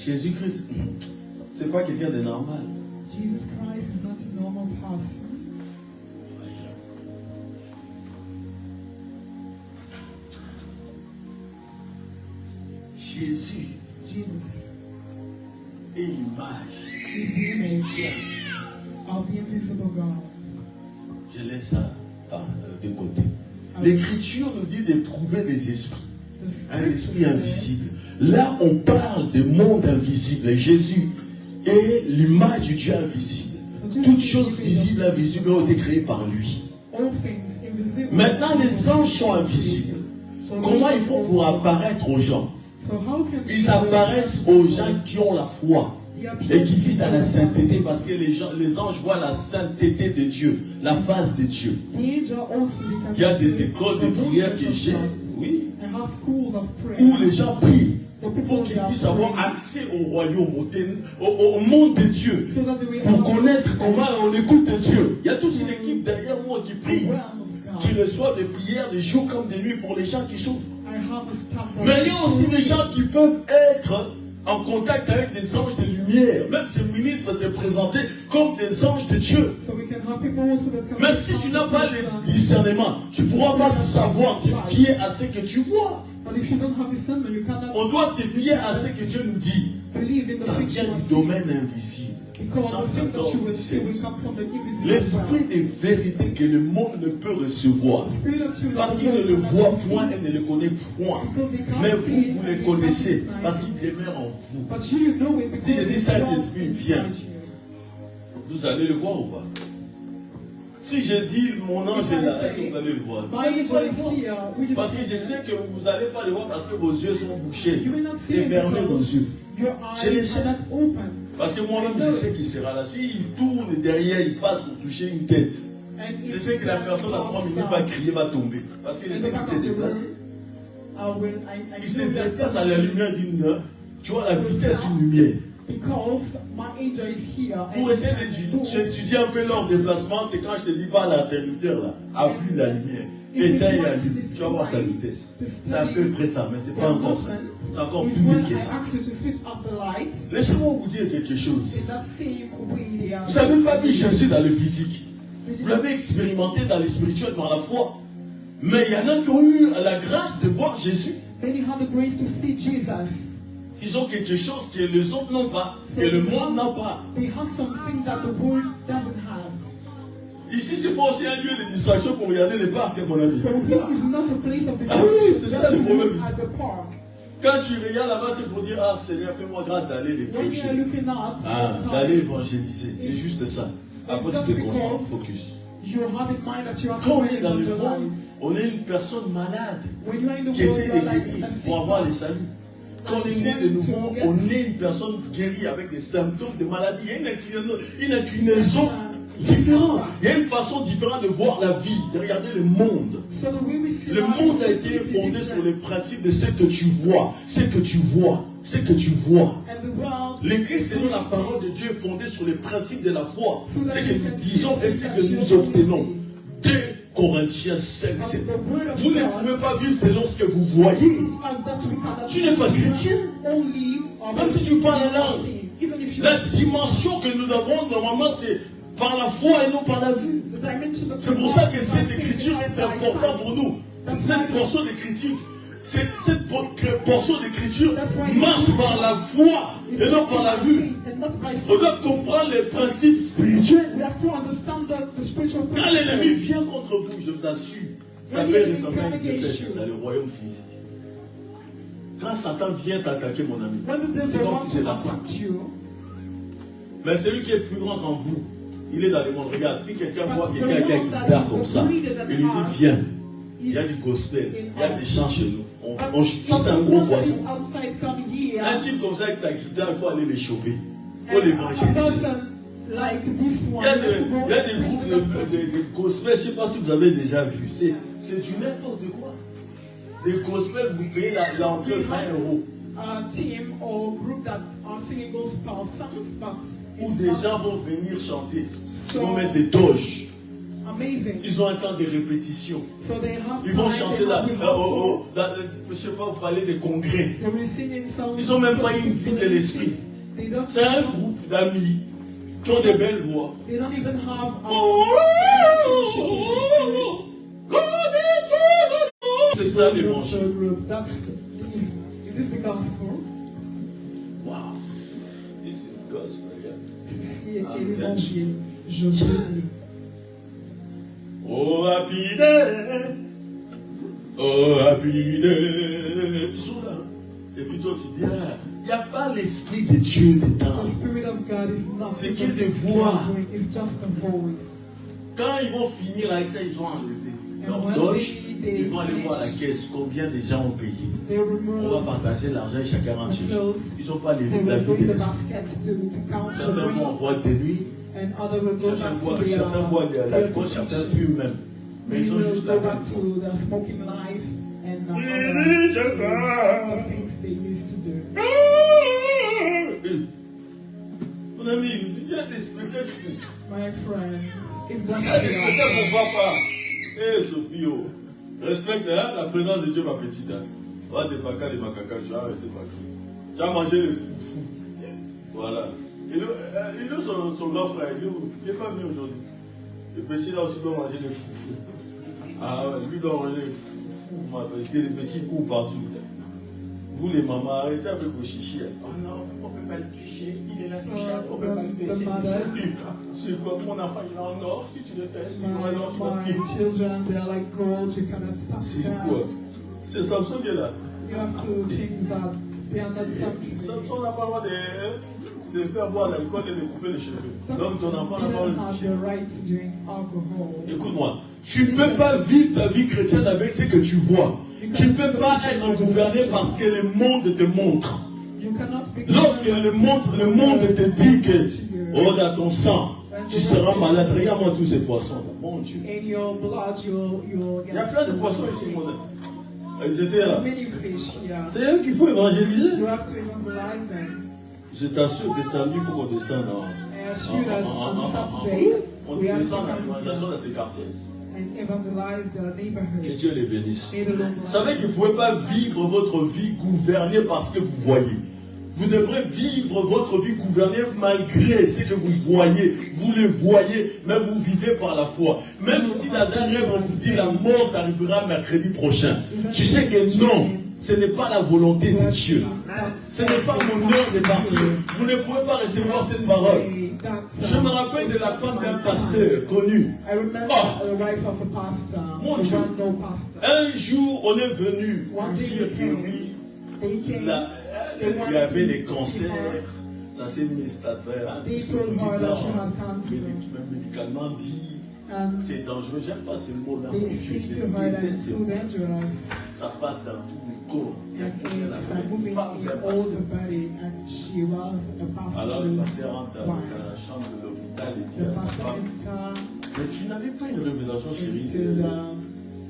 Jésus-Christ, c'est pas quelqu'un de normal. Jesus Christ is not a normal person. Jésus est l'image is the image of the invisible God. Je laisse ça de côté. L'Écriture nous dit de trouver des esprits. Un esprit invisible. Là, on parle du monde invisible. Jésus est l'image du Dieu invisible. Toutes choses visibles et invisibles ont été créées par lui. Maintenant, les anges sont invisibles. Comment ils font pour apparaître aux gens? Ils apparaissent aux gens qui ont la foi et qui vivent dans la sainteté, parce que les anges voient la sainteté de Dieu, la face de Dieu. Il y a des écoles de prière que j'ai, oui, où les gens prient pour qu'ils puissent avoir accès au royaume, au monde de Dieu, pour connaître comment on écoute Dieu. Il y a toute une équipe derrière moi qui prie, qui reçoit des prières des jours comme des nuits pour les gens qui souffrent. Mais il y a aussi des gens qui peuvent être en contact avec des anges de lumière. Même ces ministres se présentaient comme des anges de Dieu. Mais si tu n'as pas le discernement, tu ne pourras pas savoir te fier à ce que tu vois. On doit se fier à ce que Dieu nous dit. Ça vient du domaine invisible. L'esprit de vérité que le monde ne peut recevoir, parce qu'il ne le voit point et ne le connaît point. Mais vous, vous le connaissez, parce qu'il demeure en vous. Si je dis Saint-Esprit vient, vous allez le voir ou pas? Si je dis mon ange est là, est-ce que vous allez le voir? Parce que je sais que vous n'allez pas le voir parce que vos yeux sont bouchés. C'est fermé vos yeux. Je le sais. Parce que moi-même, je sais qu'il sera là. S'il tourne derrière, il passe pour toucher une tête. Je sais que la personne à 3 minutes va crier, va tomber. Parce que je sais qu'il s'est déplacé. Il se déplace à la lumière d'une heure. Tu vois la vitesse d'une lumière. Pour essayer d'étudier un peu leur déplacement, c'est quand je te dis pas l'interrupteur là, appuie la lumière, éteins et allume, tu vas voir sa vitesse. C'est à peu près ça, mais c'est pas encore ça. C'est encore plus vite que ça. Laissez-moi vous dire quelque chose. Vous n'avez pas vu Jésus dans le physique. Vous l'avez expérimenté dans le spirituel, dans la foi. Mais il y en a qui ont eu la grâce de voir Jésus. Ils ont quelque chose que les autres n'ont pas, que le monde n'a pas. Ici, ce n'est pas aussi un lieu de distraction pour regarder les parcs, mon ami. Ah oui, c'est ça le problème ici. Quand tu regardes là-bas, c'est pour dire, ah Seigneur, fais-moi grâce d'aller les prêcher. Ah, d'aller évangéliser. C'est juste ça. Après, tu te concentres, focus. Quand on est dans le monde, on est une personne malade qui essaie de guérir pour avoir le salut. Quand on est né de nouveau, on est une personne guérie avec des symptômes de maladie. Il y a une inclinaison différente. Il y a une façon différente de voir la vie, de regarder le monde. Le monde a été fondé sur les principes de ce que tu vois, ce que tu vois, ce que tu vois. L'Église, selon la parole de Dieu, est fondée sur les principes de la foi. Ce que nous disons et ce que nous obtenons. 2 Corinthiens 5, 7. Vous ne pouvez pas vivre selon ce que vous voyez. Tu n'es pas chrétien. Même si tu parles la langue. La dimension que nous avons, normalement, c'est par la foi et non par la vue. C'est pour ça que cette écriture est importante pour nous. Cette portion d'écriture, cette portion d'écriture marche par la foi et non par la vue. On doit comprendre les principes spirituels. Quand l'ennemi vient contre vous, je vous assure, ça peut ressembler à une défaite dans le royaume physique. Quand Satan vient t'attaquer, mon ami, c'est comme si c'est la fin. Mais celui qui est plus grand qu'en vous, il est dans le monde. Regarde, si quelqu'un voit quelqu'un qui a une guitare comme ça, et lui dit viens, il y a du gospel, il y a des chants chez nous. Ça, c'est un gros poisson. Un type comme ça avec sa guitare, il faut aller les choper. Il faut l'évangéliser. Il y a des groupes de gospel, je ne sais pas si vous avez déjà vu. C'est du n'importe quoi. Des gospel, vous payez l'entrée 20 €. Team or group that are singing gospel songs, but où des gens vont venir chanter. Ils vont mettre des toges. amazing. Ils ont un temps de répétition. So they have Ils vont time, chanter they là, have rehearsal. je sais pas, vous parlez des congrès. They will sing in songs. Ils n'ont même pas une vie de l'esprit. They don't C'est un groupe d'amis qui ont des belles voix. They don't even have C'est ça l'évangile. Is this the gospel? Wow. This is gospel, yeah. C'est l'évangile. Je vous dis. Oh happy day. Oh happy day. Ils sont là. Et puis toi tu dis, il n'y a pas l'esprit de Dieu dedans. C'est que des voix. Quand ils vont finir avec ça, ils vont enlever leur doge. Ils vont aller voir la caisse combien de gens ont payé. On va partager l'argent et chacun rentre chez eux. Ils n'ont pas la vie de l'esprit. Certains vont en boîte de nuit. Certains boivent de l'alcool, certains fument même. Mais ils ont juste la Mon ami, il y a des spectacles fous. My friends, Il y a des spectacles qu'on ne voit pas. Eh Sophie, respecte la présence de Dieu, ma petite. Va des bacas, des macacas, tu vas rester pas. Tu vas manger le foufou. Voilà. Et nous, son grand frère, il n'est pas venu aujourd'hui. Le petit là aussi doit manger le foufou. Ah ouais, lui doit manger le foufou, parce que les petits courent partout. Vous les mamans, arrêtez avec vos chichis. Oh non, on ne peut pas le toucher. Il est là, on ne peut pas le faire. C'est quoi, mon enfant, il est en or. Si tu le fais, c'est quoi alors tu vas piquer. C'est quoi? C'est Samson qui est là. You have to change that. They are not something. Samson n'a pas le droit de faire boire l'alcool et de couper les cheveux. Donc ton enfant n'a pas le droit. Écoute-moi, tu ne peux pas vivre ta vie chrétienne avec ce que tu vois. Tu ne peux pas être gouverné parce que le monde te montre. Lorsque le monde te dit que, oh, dans ton sang, tu seras malade. Regarde-moi tous ces poissons. Mon Dieu. Il y a plein de poissons ici, mon Dieu. Ils étaient là. C'est eux qu'il faut évangéliser. Je t'assure que samedi, il faut qu'on descende. On descend dans l'évangélisation dans ces quartiers. Que Dieu les bénisse. Vous savez que vous ne pouvez pas vivre votre vie gouvernée parce que vous voyez. Vous devrez vivre votre vie gouvernée malgré ce que vous voyez. Vous le voyez, mais vous vivez par la foi. Même si dans un rêve, on vous dit la mort arrivera mercredi prochain. Tu sais que non, ce n'est pas la volonté de Dieu. Ce n'est pas mon heure de partir. Vous ne pouvez pas recevoir cette parole. Je me rappelle de la femme d'un pasteur connu. Oh, mon Dieu. Un jour, on est venu lui dire que oui, il y avait des cancers. Ça c'est ministère. Médicalement dit. C'est dangereux. J'aime pas ce mot-là. Ça passe dans tout le corps. Alors le pasteur rentre dans la chambre de l'hôpital et dit à sa femme, mais tu n'avais pas une révélation, chérie.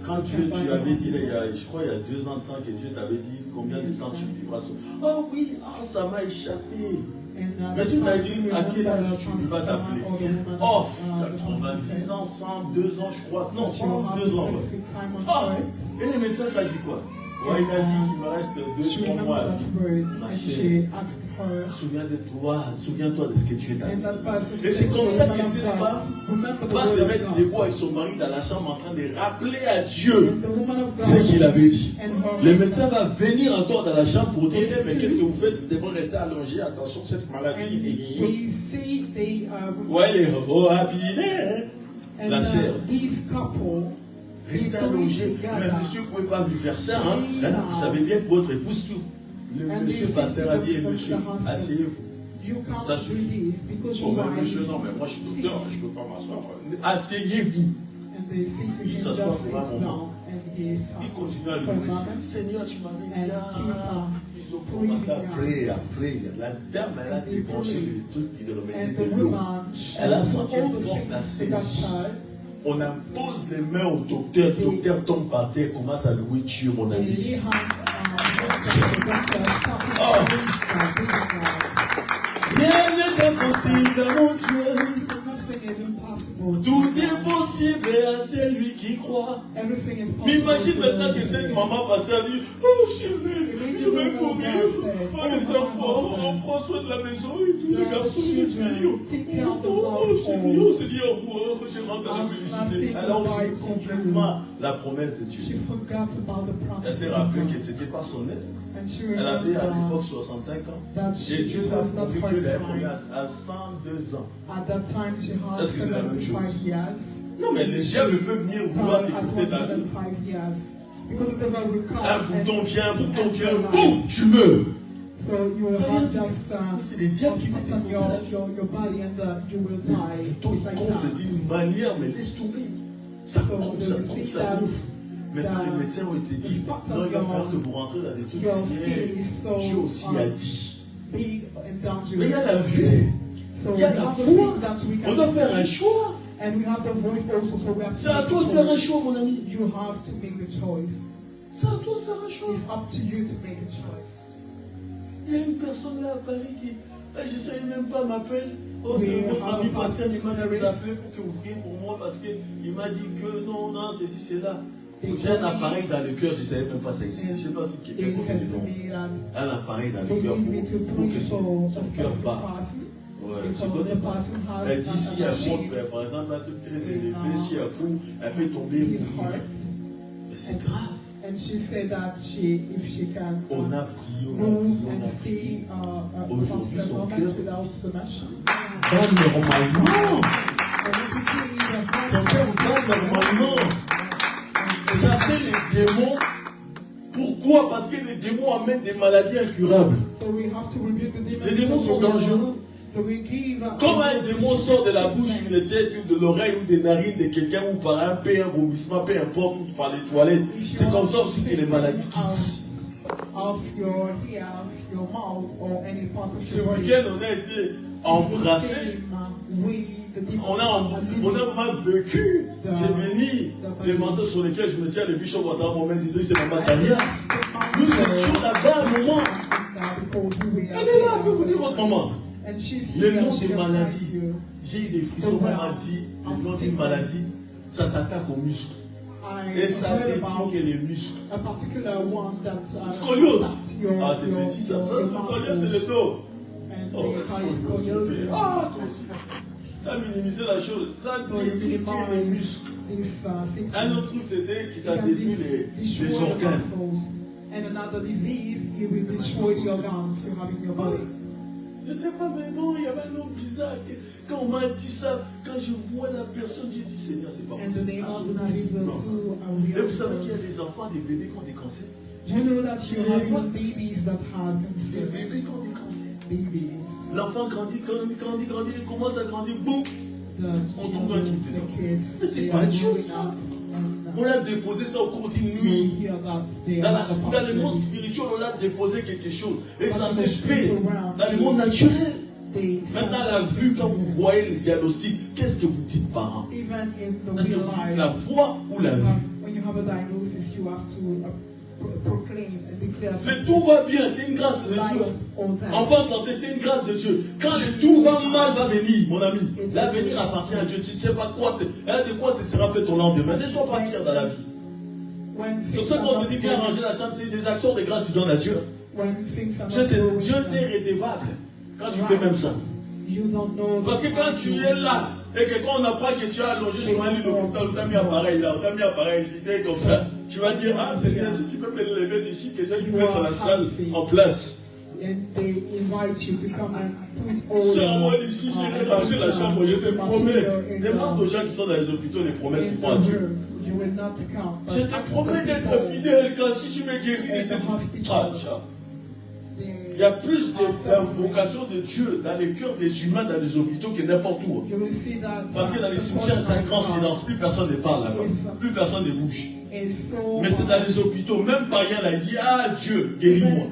Quand tu avais dit, je crois il y a 2 ans de ça, que Dieu t'avait dit combien de temps tu vivras. Oh oui, ça m'a échappé. Mais tu m'as dit à quel âge tu vas t'appeler. Oh, 90 ans, 102 ans, je crois. Non, 102 ans. Oh, et le médecin t'a dit quoi? Ouais, il a dit qu'il me reste 2-3 mois. Ma chérie, souviens-toi de ce que Dieu t'a dit. Et c'est comme ça que cette femme va se mettre debout avec son mari dans la chambre en train de rappeler à Dieu ce qu'il avait dit. Le médecin va venir encore dans la chambre pour dire, mais qu'est-ce que vous faites? Vous devez rester allongé, attention, cette maladie. Ouais, oh, happy day. La chair. Restez allongé. Mais monsieur, vous ne pouvez pas lui faire ça. Hein? Vous savez bien que votre épouse souffre. Le monsieur pasteur a dit, monsieur, asseyez-vous. Ça suffit. Oh, mais monsieur, non, mais moi je suis docteur, je ne peux pas m'asseoir. Asseyez-vous. Il s'assoit pour un moment. Il continue à lui dire, Seigneur, tu m'avais dit, ils ont commencé à prier, La dame, elle a débranché le truc qui remettait de l'eau. Elle a senti une force, la saisie. On impose les mains au docteur, le docteur tombe par terre, commence à louer Dieu, mon ami. Oh. Rien n'est impossible, mon Dieu. Tout est possible Mais imagine maintenant que cette maman passée a dit, oh chérie, je vais courir, oh les enfants, on prend soin de la maison et tout, les garçons, les filles. Oh chérie, oh Seigneur, je rentre dans la félicité. Alors on oublie complètement la promesse de Dieu. Elle s'est rappelée que ce n'était pas son aide. Elle avait à l'époque 65 ans. Et Dieu l'a promis que l'année première à 102 ans. Est-ce que c'est la même chose? Non, mais les diables peuvent venir vouloir t'écouter ta vie. Un bouton vient, boum, tu meurs. C'est les diables qui vont t'écouter la vie. Le bouton compte d'une manière, mais laisse tomber. Ça compte, ça gonfle. Maintenant, les médecins ont été dit, non, il va falloir que vous rentrez dans des trucs sérieux. Dieu aussi a dit. Mais il y a la vue, il y a la foi. On doit faire un choix. C'est à toi de faire un choix, mon ami. C'est à toi de faire un choix. Il y a une personne là à Paris qui, je ne sais même pas, m'appelle. Oh, c'est votre ami pasteur, il m'a appelé pour que vous priez pour moi parce qu'il m'a dit que non, ceci, c'est là. J'ai un appareil dans le cœur, je ne savais même pas ça existait. Je ne sais pas si quelqu'un connaît le nom. Un appareil dans le cœur pour que son cœur bat. Ouais, je ne connais pas. Elle dit si elle monte, par exemple, un truc très élevé, si elle court, elle peut tomber et mourir. Mais c'est grave. On a prié, aujourd'hui son cœur bat normalement. Son cœur bat normalement. Chasser les démons. Pourquoi? Parce que les démons amènent des maladies incurables. Les démons sont dangereux. Comme un démon sort de la bouche, de la tête, ou de l'oreille, ou des narines de quelqu'un, ou par un vomissement, peu importe, ou par les toilettes, c'est comme ça aussi que les maladies quittent. Ce week-end, on a été embrassés. On a mal vécu. J'ai béni les manteaux sur lesquels je me tiens, le bishop Ouattara, mon maître d'Idriss, c'est ma Tania. Nous étions là-bas un moment. Elle est là, que vous dites votre maman. Le nom des maladies, j'ai eu des frissons, maman dit, le nom d'une maladie, ça s'attaque aux muscles. Et ça détruit les muscles. Scoliose. Ah, c'est petit ça. Scoliose, c'est le dos. Oh, ah, toi aussi. Tu as minimisé la chose. Ça détruit les muscles. Un autre truc, c'était que ça détruit les organes. Je ne sais pas, mais non, il y avait un homme bizarre. Quand on m'a dit ça, quand je vois la personne, j'ai dit Seigneur, c'est pas possible. Et vous savez qu'il y a des enfants, des bébés qui ont des cancers. Des bébés qui ont des cancers. L'enfant grandit, il commence à grandir, boum, on tombe dans un truc dedans. Mais c'est pas Dieu ça. On a déposé ça au cours d'une nuit. Dans le monde spirituel, on a déposé quelque chose. Et ça se fait dans le monde naturel. Maintenant, la vue, quand vous voyez le diagnostic, qu'est-ce que vous dites, parents? Est-ce que vous dites la foi ou la vue? Le tout va bien, c'est une grâce de Dieu. En bonne santé, c'est une grâce de Dieu. Quand le tout va mal, va venir, mon ami. L'avenir appartient à Dieu. Tu ne sais pas quoi, de quoi te sera fait ton lendemain. Ne sois pas fier dans la vie. C'est ça qu'on te dit, viens ranger la chambre, c'est des actions de grâce que tu donnes à Dieu. Dieu t'est rédévable quand tu fais même ça. Parce que quand tu es là, et que quand on apprend que tu as allongé sur un lit d'hôpital, on t'a mis appareil là, on t'a mis appareil, j'étais comme ça, tu vas dire, ah c'est bien, si tu peux me lever d'ici, que j'ai pu mettre la salle en place. Sors-moi d'ici, j'ai rangé la chambre, je te promets. Demande aux gens qui sont dans les hôpitaux les promesses qu'ils font à Dieu. Je te promets d'être fidèle quand si tu me guéris de cette... Il y a plus d'invocation de Dieu dans les cœurs des humains, dans les hôpitaux que n'importe où. Parce que dans les cimetières, c'est un grand silence. Plus personne ne parle là-bas. Plus personne ne bouge. Mais c'est dans les hôpitaux. Même païen là, il dit, ah Dieu, guéris-moi.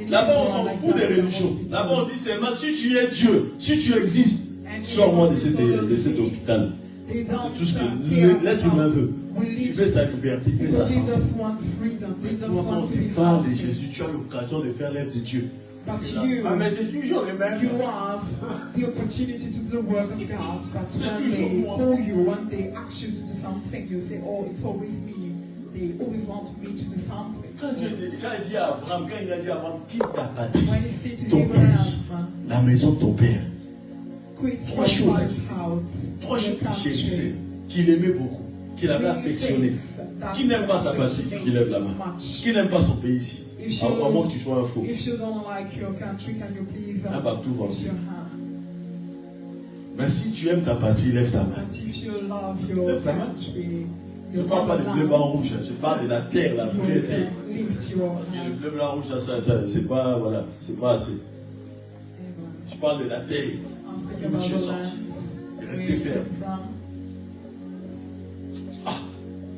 Là-bas, on s'en fout des religions. Là-bas, on dit seulement, si tu es Dieu, si tu existes, sors-moi de cet hôpital. C'est tout ce que l'être humain veut. Il veut sa liberté, il veut sa santé. Mais toi, quand tu parles de Jésus, tu as l'occasion de faire l'œuvre de Dieu. But you, mais c'est toujours les mêmes. you have the opportunity to do the work of God, but when they call you, when they ask you to do something, you say, oh, it's always me. They always want me to do something. Quand il dit à Abraham, quitte ta patrie, When he said to ton pays, Abraham, la maison de ton père, quit trois your choses wife out, trois choses your qu'il chérissait, country. qu'il aimait beaucoup, qu'il avait affectionné. Qui n'aime pas sa patrie ici, qui lève la main. Qui n'aime pas son pays ici. À moins que tu sois un faux. If you don't like your country, can you please Un Babtou va raise aussi. your hand? Mais si tu aimes ta patrie, lève ta main. But if you love your Lève ta main. country, Je ne parle pas des bleus blancs rouges, je parle de la terre, la vraie terre. lift your Parce que le hand. bleu blanc rouge, c'est pas, voilà, c'est pas assez. Amen. Je parle de la terre. I'm thinking Et about tu es the sorti. lands Restez where you ferme. came from.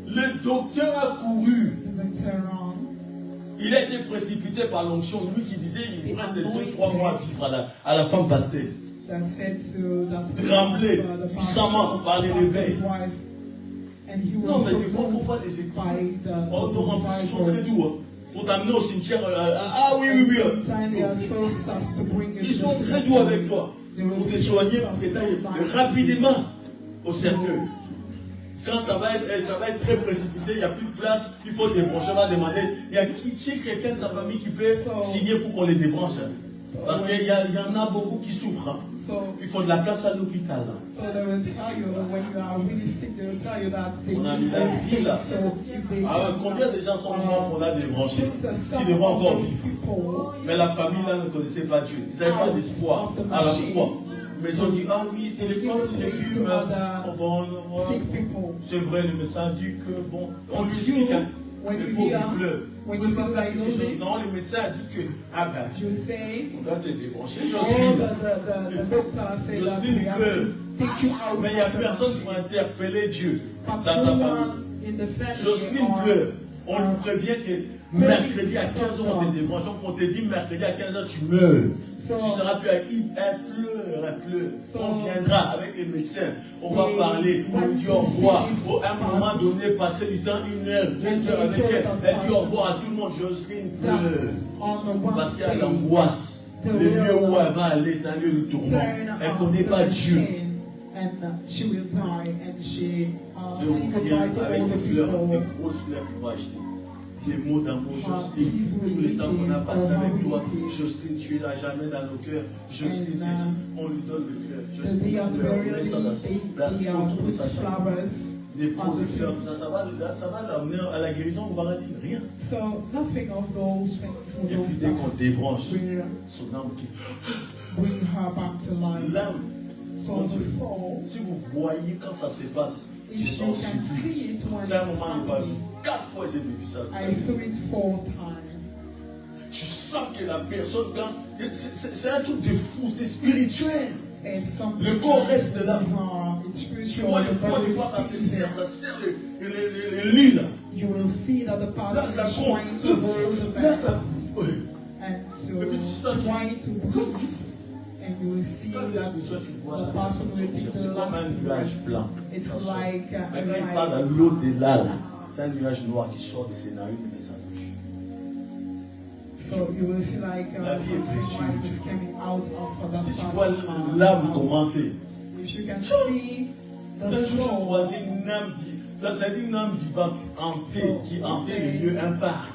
Le docteur a couru. Isn't it wrong? Il a été précipité par l'onction. Lui qui disait il reste 2-3 mois à vivre à la femme pastée. That said to that Tremblé, the puissamment par les réveils. wife, and he Non, was mais so des fois, il ne faut pas moved les écouter. by the Oh non, en plus, ils sont très revival. doux. Hein. Pour t'amener au cimetière. Ah oui, oui, oui. Sometimes they are so soft to bring you Ils sont to très the doux avec toi. They will Pour te be soigner, so pour t'aider soft. rapidement au cercueil. Quand ça va être très précipité, il n'y a plus de place, il faut débrancher, on va demander. Il y a quelqu'un de sa famille qui peut signer pour qu'on les débranche. Hein. Parce qu'il y en a beaucoup qui souffrent. Hein. Il faut de la place à l'hôpital. Hein. So they will tell you when you are really sick, they will tell you that they On a mis need la more vie là. space. So if they Ah ouais, combien de gens sont morts qu'on a débranchés, put some qui devront encore of those vivre. people Mais la famille là ne connaissait pas Dieu. Ils n'avaient pas d'espoir à la foi. Mais ils ont dit, ah oui, c'est l'école de légumes. sick people. C'est vrai, le médecin dit que bon, on lui But explique, you, hein, when le you pauvre hear, il pleure. when you feel diagnosed, Non, le médecin dit que, ah ben, you say, on doit te débrancher. oh, Jocelyne. the doctor said that Jocelyne we have pleure. to take you out. Mais il n'y a of the personne machine. pour interpeller Dieu dans But sa no famille. one in the family Jocelyne or- pleure. On lui prévient que mercredi à 15h, on te débranche. Donc on te dit mercredi à 15h, tu meurs. Tu seras plus avec qui? Elle pleure. On viendra avec les médecins. On va parler. On lui dit au revoir. À un moment donné, passer du temps, 1 heure, 2 heures avec elle. Elle dit au revoir à tout le monde. Jocelyne pleure. Parce qu'il y a l'angoisse. Le lieu où elle va aller, c'est un lieu de tourment. Elle ne connaît pas Dieu. And she will die, and she Et on say vient goodbye to avec all des the fleurs, people. des grosses fleurs qu'on va acheter. Des mots d'amour, Jocelyne. Tout le temps qu'on a passé avec toi, Jocelyne, tu es là jamais dans nos cœurs. Jocelyne, c'est ici, on lui donne des fleurs. The day of the Jocelyne, on burial, met ça they autour de put sa chambre. flowers Des pots on de the fleurs, tree. ça va l'amener à la guérison au paradis. Rien. So nothing of those things Et will puis dès qu'on débranche, will son âme qui. bring her back to life. L'âme, So mon the Dieu, soul, si vous voyez quand ça se passe, if je you t'en can supplie. see it when C'est un moment it's de pas vu. happening. 4 fois j'ai vécu ça. I saw it 4 times. Tu sens que la personne, quand. C'est un truc de fou, c'est spirituel. And something Le corps reste là. It's Tu spiritual. vois, The le corps, body des fois, ça se is serre, there. ça serre les lits là. You will see that the Là, person ça is compte. trying to hold the Là, ça. balance Oui. and Mais puis tu sens to qu'il- try to breathe. And you will see Quand that tu vois the la person personne will take sortir, the c'est comme un nuage last blanc. breath. It's Ça sort. like Mais quand il parle à l'au-delà, là, c'est un nuage noir qui sort de ses narines et de sa bouche. so you will feel like La vie est précieuse. light is coming out of the Si tu vois l'âme commencer, If you can see un the jour j'ai soul, croisé une âme vivante, c'est une âme vivante hantée, qui hantait le lieu, un parc.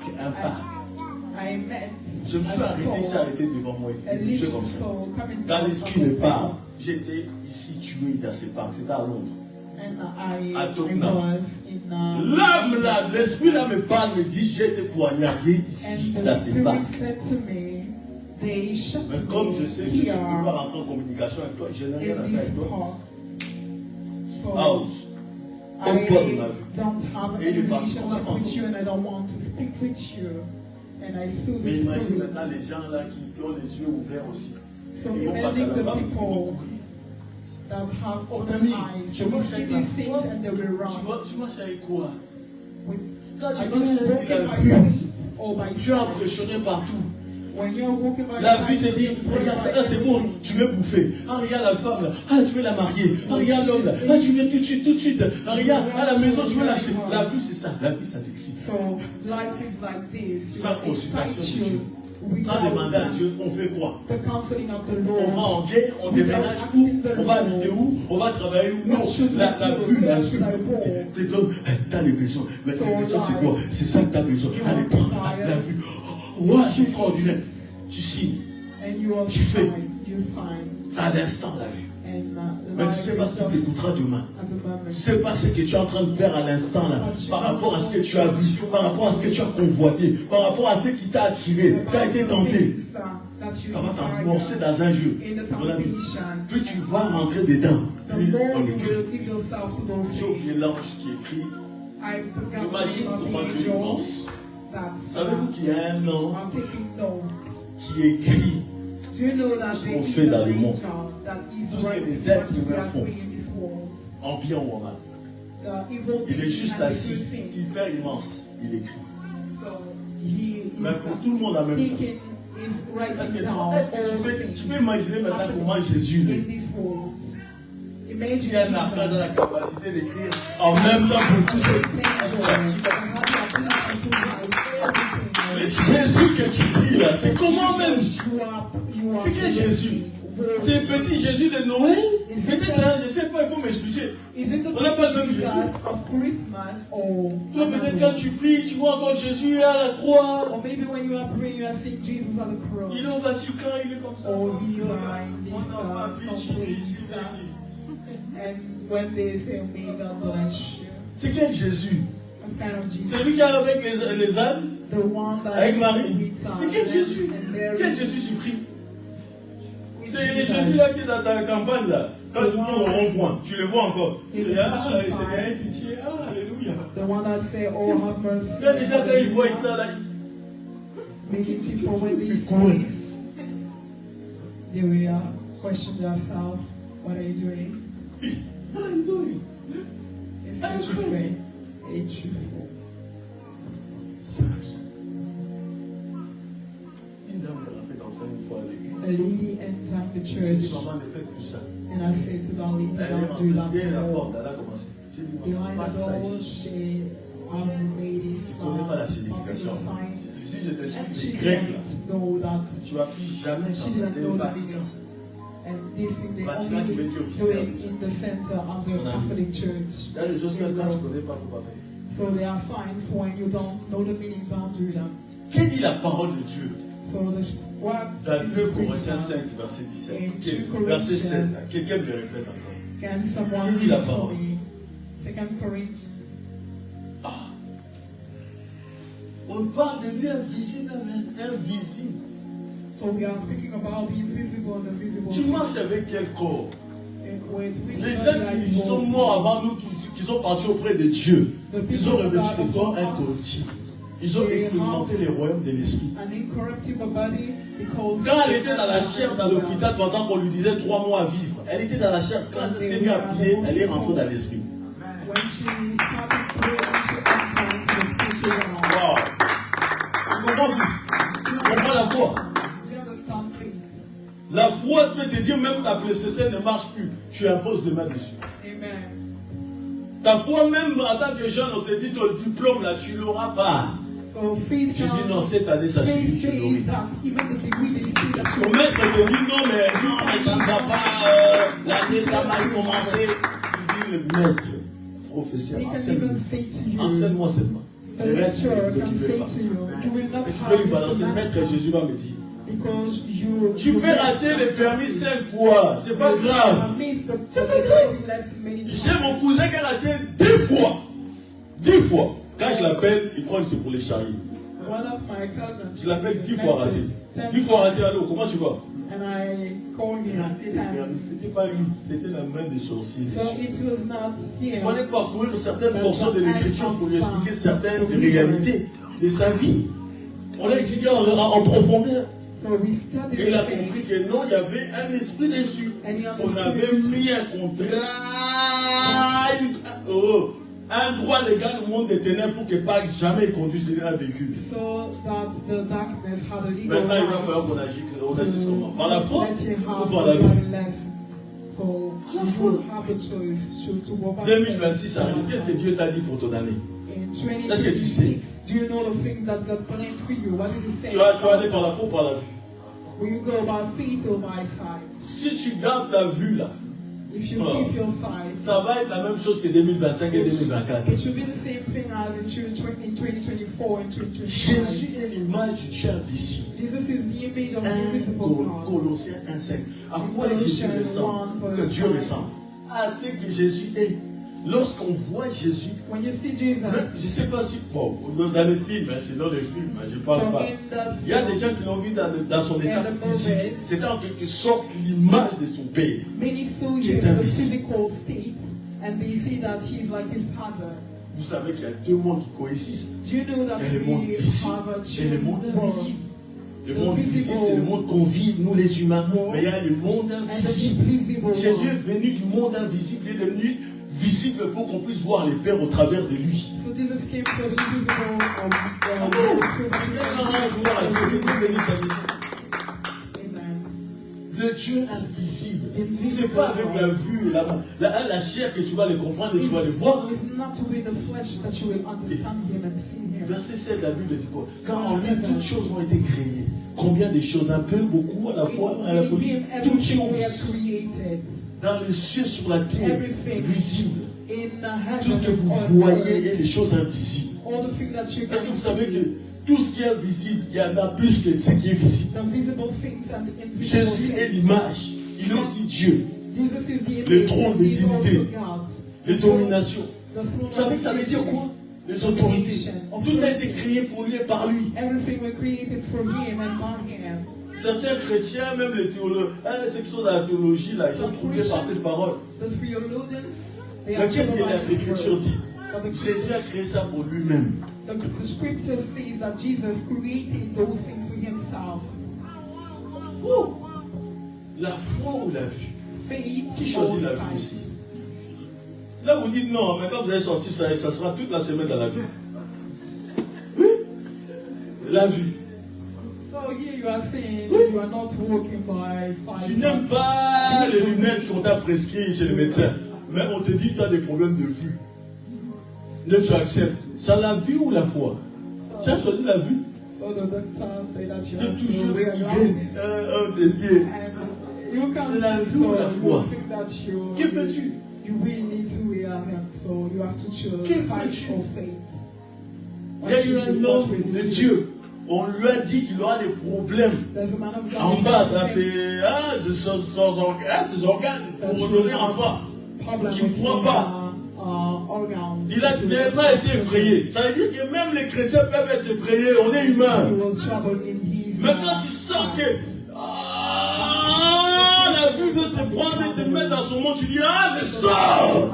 I met Je me suis arrêté, il s'est arrêté devant moi, a il bougeait living comme ça. soul coming Dans out l'esprit of de the part, j'étais ici tué dans ce parc, c'était à Londres. And À I Tottenham. was in L'âme là, l'esprit là me parle, me dit, j'ai été poignardé ici, and dans the ce spirit parc. said to me, they shut Mais comme je sais que je ne peux pas here rentrer en communication avec toi, je n'ai rien à in faire avec this toi. park. So Out. I Au-delà de ma vie. don't have Et il est any parti relationship comme ça. with you and I don't want to speak with you. And I saw Mais the imagine maintenant spirit. les gens là qui ont les yeux ouverts aussi. So Ils vont passer imagine the là-bas, ils vont people courir. that have Mon open ami, eyes. tu They will marches see avec these la things foi. and they will run. Tu marches avec quoi? With, Quand tu are marches you avec la walking by vue, faith or by tu es sight? impressionné partout. When you're walking by La vie te sight, dit, regarde, ça là c'est bon, tu veux bouffer. Ah, regarde la femme là, ah, tu veux la marier. Ah, regarde l'homme là, ah, tu veux tout de suite. Ah, regarde, à la maison, tu veux l'acheter. La vie c'est ça, la vie ça t'excite. So life is like this. You Sans have consultation excite de Dieu. you sans demander à Dieu, on fait quoi? the comforting of the On Lord. va en guerre, on déménage où? On va habiter où? On va travailler où? Non, la vue, t'as les besoins. Mais les besoins, c'est quoi? C'est ça que t'as besoin. Allez, prends la vue. Ouais, c'est extraordinaire. Tu signes. Tu fais. C'est à l'instant la vue. Mais tu ne sais pas ce qui t'écoutera demain. Tu ne sais pas ce que tu es en train de faire à l'instant là. Par rapport à ce que tu as vu, par rapport à ce que tu as convoité, par rapport à ce qui t'a attiré, qui a été tenté. Ça va t'amorcer dans un jeu. Plus tu vas rentrer dedans, plus on écrit. J'ai oublié l'ange qui écrit. Imagine comment Dieu pense. Savez-vous qu'il y a un ange qui écrit ce qu'on fait dans le monde, tout ce que les êtres humains font, en bien ou en mal. Il est juste assis, il fait immense, il écrit. Mais pour tout le monde en même temps. Tu peux imaginer maintenant comment Jésus est. Il y a un archange à la capacité d'écrire en même temps pour tous les Jésus que tu pries là, c'est comment même? C'est quel Jésus? C'est le petit Jésus de Noël? Peut-être là, je ne sais pas, il faut m'expliquer. On n'a pas le même Jésus. Toi, peut-être quand tu pries, tu vois encore Jésus à la croix. Il est au Vatican, il est comme ça. C'est quel Jésus? C'est lui qui est avec les ânes? Avec Marie? C'est quel Jésus? Quel Jésus tu pries? C'est Jésus là qui est dans ta campagne là. Quand tu prends au rond-point, tu le vois encore. Tu dis, ah, c'est pitié, ah, alléluia. Là déjà quand il voit ça là, il court. There we are. Question yourself. What are you doing? What are you doing? It's truthful. It's truthful. Une dame me rappelle comme ça une fois à l'église. A lady entered the church, Maman ne fait plus ça. and I said to the lady, Elle don't do that est la anymore. porte, elle a commencé. J'ai dit, maman, Behind pas the ça door, ici. she ladies Tu ne connais pas la signification. Si je t'explique les Grecs là, know that tu vas plus jamais she dans didn't c'est know le the Vatican. meaning. And they think they Vatican qui only veut dire do it in the center of the Catholic Church. Il y a des choses que quand tu ne connais pas, il ne faut pas faire. So they are fine for when you don't know the meaning, don't do that. Qu'est-ce dit la parole de Dieu? So what Dans 2 is Corinthiens written, 5, verset 17. In 2 Verset 7, Corinthians. là. Quelqu'un me le répète encore. can someone Qui dit la read for parole? me? 2 Corinthians. Ah. On parle de lui invisible, invisible. So we are speaking about the invisible and the visible. Tu marches avec quel corps? With which Les body gens are qui you sont walking? morts avant nous, qui sont partis auprès de Dieu, The ils ont people revêtu that des corps are incorruptibles. Ils ont expérimenté les royaumes de l'esprit. an incorruptible body because Quand elle était dans la chair dans l'hôpital pendant qu'on lui disait 3 mois à vivre, elle était dans la chair. Quand elle s'est mise à prier, elle est rentrée dans l'esprit. when she started praying, she entered into the spiritual realm. Wow. Tu comprends plus? Tu comprends la foi? Do you understand, please? La foi peut te dire même ta PlayStation ne marche plus. Tu imposes les mains dessus. Amen. Ta foi même en tant que jeune, on te dit ton diplôme là, tu ne l'auras pas. So faith Je dis non, cette année ça suffit, tu l'auras. says that even the degree they see that Ton maître te dit non, mais ça ne va pas, l'année ça a mal commencé. Tu dis le maître, professeur, they can even say to you, enseigne-moi seulement. the Le reste, lecturer ne can t'occupe say pas. to you, you will not Et tu peux lui have balancer, this maître, semester Jésus va me dire. because Tu peux rater le permis 5 fois, c'est pas grave. J'ai mon cousin qui a raté 2 fois. 2 fois. Quand je l'appelle, il croit que c'est pour les charriers. One of my cousins. Je l'appelle 10 fois raté. 10 fois raté, allô, comment tu vas? And I called him Raté le 10 permis, times. c'était pas lui, c'était la main des sorciers. So it was not Il him. fallait parcourir certaines portions de l'écriture pour lui expliquer certaines réalités de sa vie. On l'a étudié en profondeur. So we studied Et il a the compris faith. que non, il y avait un esprit dessus. On avait mis un contrat, un droit légal au monde des ténèbres pour que pas jamais conduise un véhicule. So that the darkness had a legal Maintenant, il va falloir qu'on agisse comment? Par la foi let him ou have par la the vie? very left. So you have the choice to walk by 2026 arrive. Qu'est-ce que Dieu t'a dit pour ton année? in Est-ce que tu sais? 2026. Do you know the things that God planned for you? What did He say? Tu vas aller par la foi ou par la vue? Will you go by faith or by sight? Si tu gardes ta vue là, If you keep your sight, ça va être la même chose que 2025 et 2024. it should be the same thing as in 2024 and 2025. Jésus est l'image du Dieu invisible. Jesus is the image of the invisible God. Colossiens 1,5. À quoi Jésus ressemble? Que Dieu ressemble. À ce que Jésus est. Lorsqu'on voit Jésus, When you see Jesus, je ne sais pas si, bon, dans les films, c'est dans les films, je ne parle pas. Il y a des gens qui l'ont vu dans son état physique. C'est en quelque sorte l'image de son Père. many saw Qui est him in the invisible. physical state and they see that he is like his father. Vous savez qu'il y a deux mondes qui coexistent. Do you know that Il y a le monde we visible have a et le monde children invisible. Le monde visible, c'est le monde qu'on vit, nous les humains. Mais il y a le monde and the invisible. invisible Jésus world? est venu du monde invisible, il est devenu visible pour qu'on puisse voir les pères au travers de lui. So Jesus came to the invisible Amen. Le Dieu invisible, c'est pas avec la vue, la chair que tu vas les comprendre et tu vas les voir. It's not with the flesh that you will understand him and see him. Verset 7 de la Bible dit quoi? Car en lui, toutes choses ont été créées. Combien de choses? Un peu, beaucoup, à la fois, à la In fois. him, Toutes everything we have choses. created. Dans les cieux, sur la terre, Everything. visible. In the Tout ce que heaven vous and voyez est earth. des choses invisibles. All the things that you Est-ce que vous can savez see. que tout ce qui est invisible, il y en a plus que ce qui est visible? The visible things and the invisible Jésus est things. l'image. Il est aussi Dieu. Jesus is the image Le trône and he is d'utilité. also God. Les dominations. The throne Vous savez, of ça veut dire quoi? Les autorités. Tout a été créé pour lui et par lui. Everything was created for him and by him. Certains chrétiens, même les théologiens, ceux qui sont dans la théologie, là, ils sont troublés par cette parole. The theologians, they Mais are qu'est-ce que troubled by these l'Écriture words. dit? But Jésus a créé ça pour lui-même. the scripture says that Jesus created those things for himself. Ouh. La foi ou la vue? Faith Qui choisit la or vue sight. ici? Là, vous dites non, mais quand vous allez sortir, ça sera toute la semaine dans la vue. Oui. La vue. So here you are saying you are not walking by Tu sight. n'aimes pas les lunettes qu'on t'a prescrites chez le médecin, mais on te dit que tu as des problèmes de vue. Là, tu acceptes. C'est la vue ou la foi? Tu as choisi la vue? So the doctor say that you J'ai have toujours to wear idée. glasses. Oh, de Dieu. And you can't C'est la see, vue ou la so foi? you think that Que fais-tu? you really need to wear them, so you have to choose Que sight fais-tu? or faith. Il y a eu un homme de Dieu. On lui a dit qu'il aura des problèmes There's a man of God en bas dans who ses organes pour donner enfant. problem qui ne with croit his, pas. organs. Il a tellement été effrayé. Ça veut dire que même les chrétiens peuvent être effrayés. On est He humain. was troubled in his Mais quand tu sens que la vue veut te prendre et te mettre dans son monde, tu dis je sors.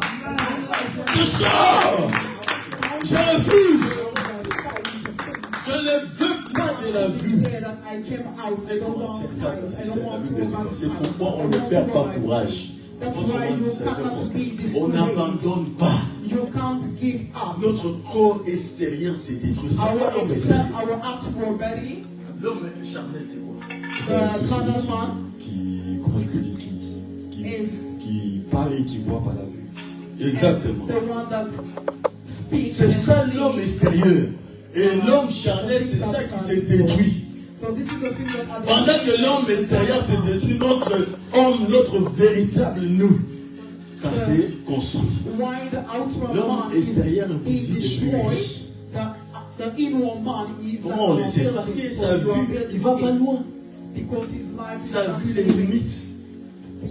Je sors. Je refuse. Je ne veux pas de la vue. C'est pourquoi on ne perd pas courage. On n'abandonne pas. You can't give up. Notre corps extérieur s'est détruit. C'est quoi l'homme extérieur? Our outward body, L'homme charnel, c'est quoi? the carnal man, Comment je peux dire, qui parle et qui voit par la vue. Exactement. the one that speaks. C'est and ça sees. l'homme extérieur. Et l'homme charnel, c'est ça qui s'est détruit. So this is the thing that Pendant que l'homme extérieur s'est détruit, notre homme, notre véritable nous, ça s'est construit. Why the outward L'homme man extérieur is invisible destroyed, est the inward man is Comment on le sait? Parce que sa vue, il va pas loin. because his life is Sa not vue, les limites. he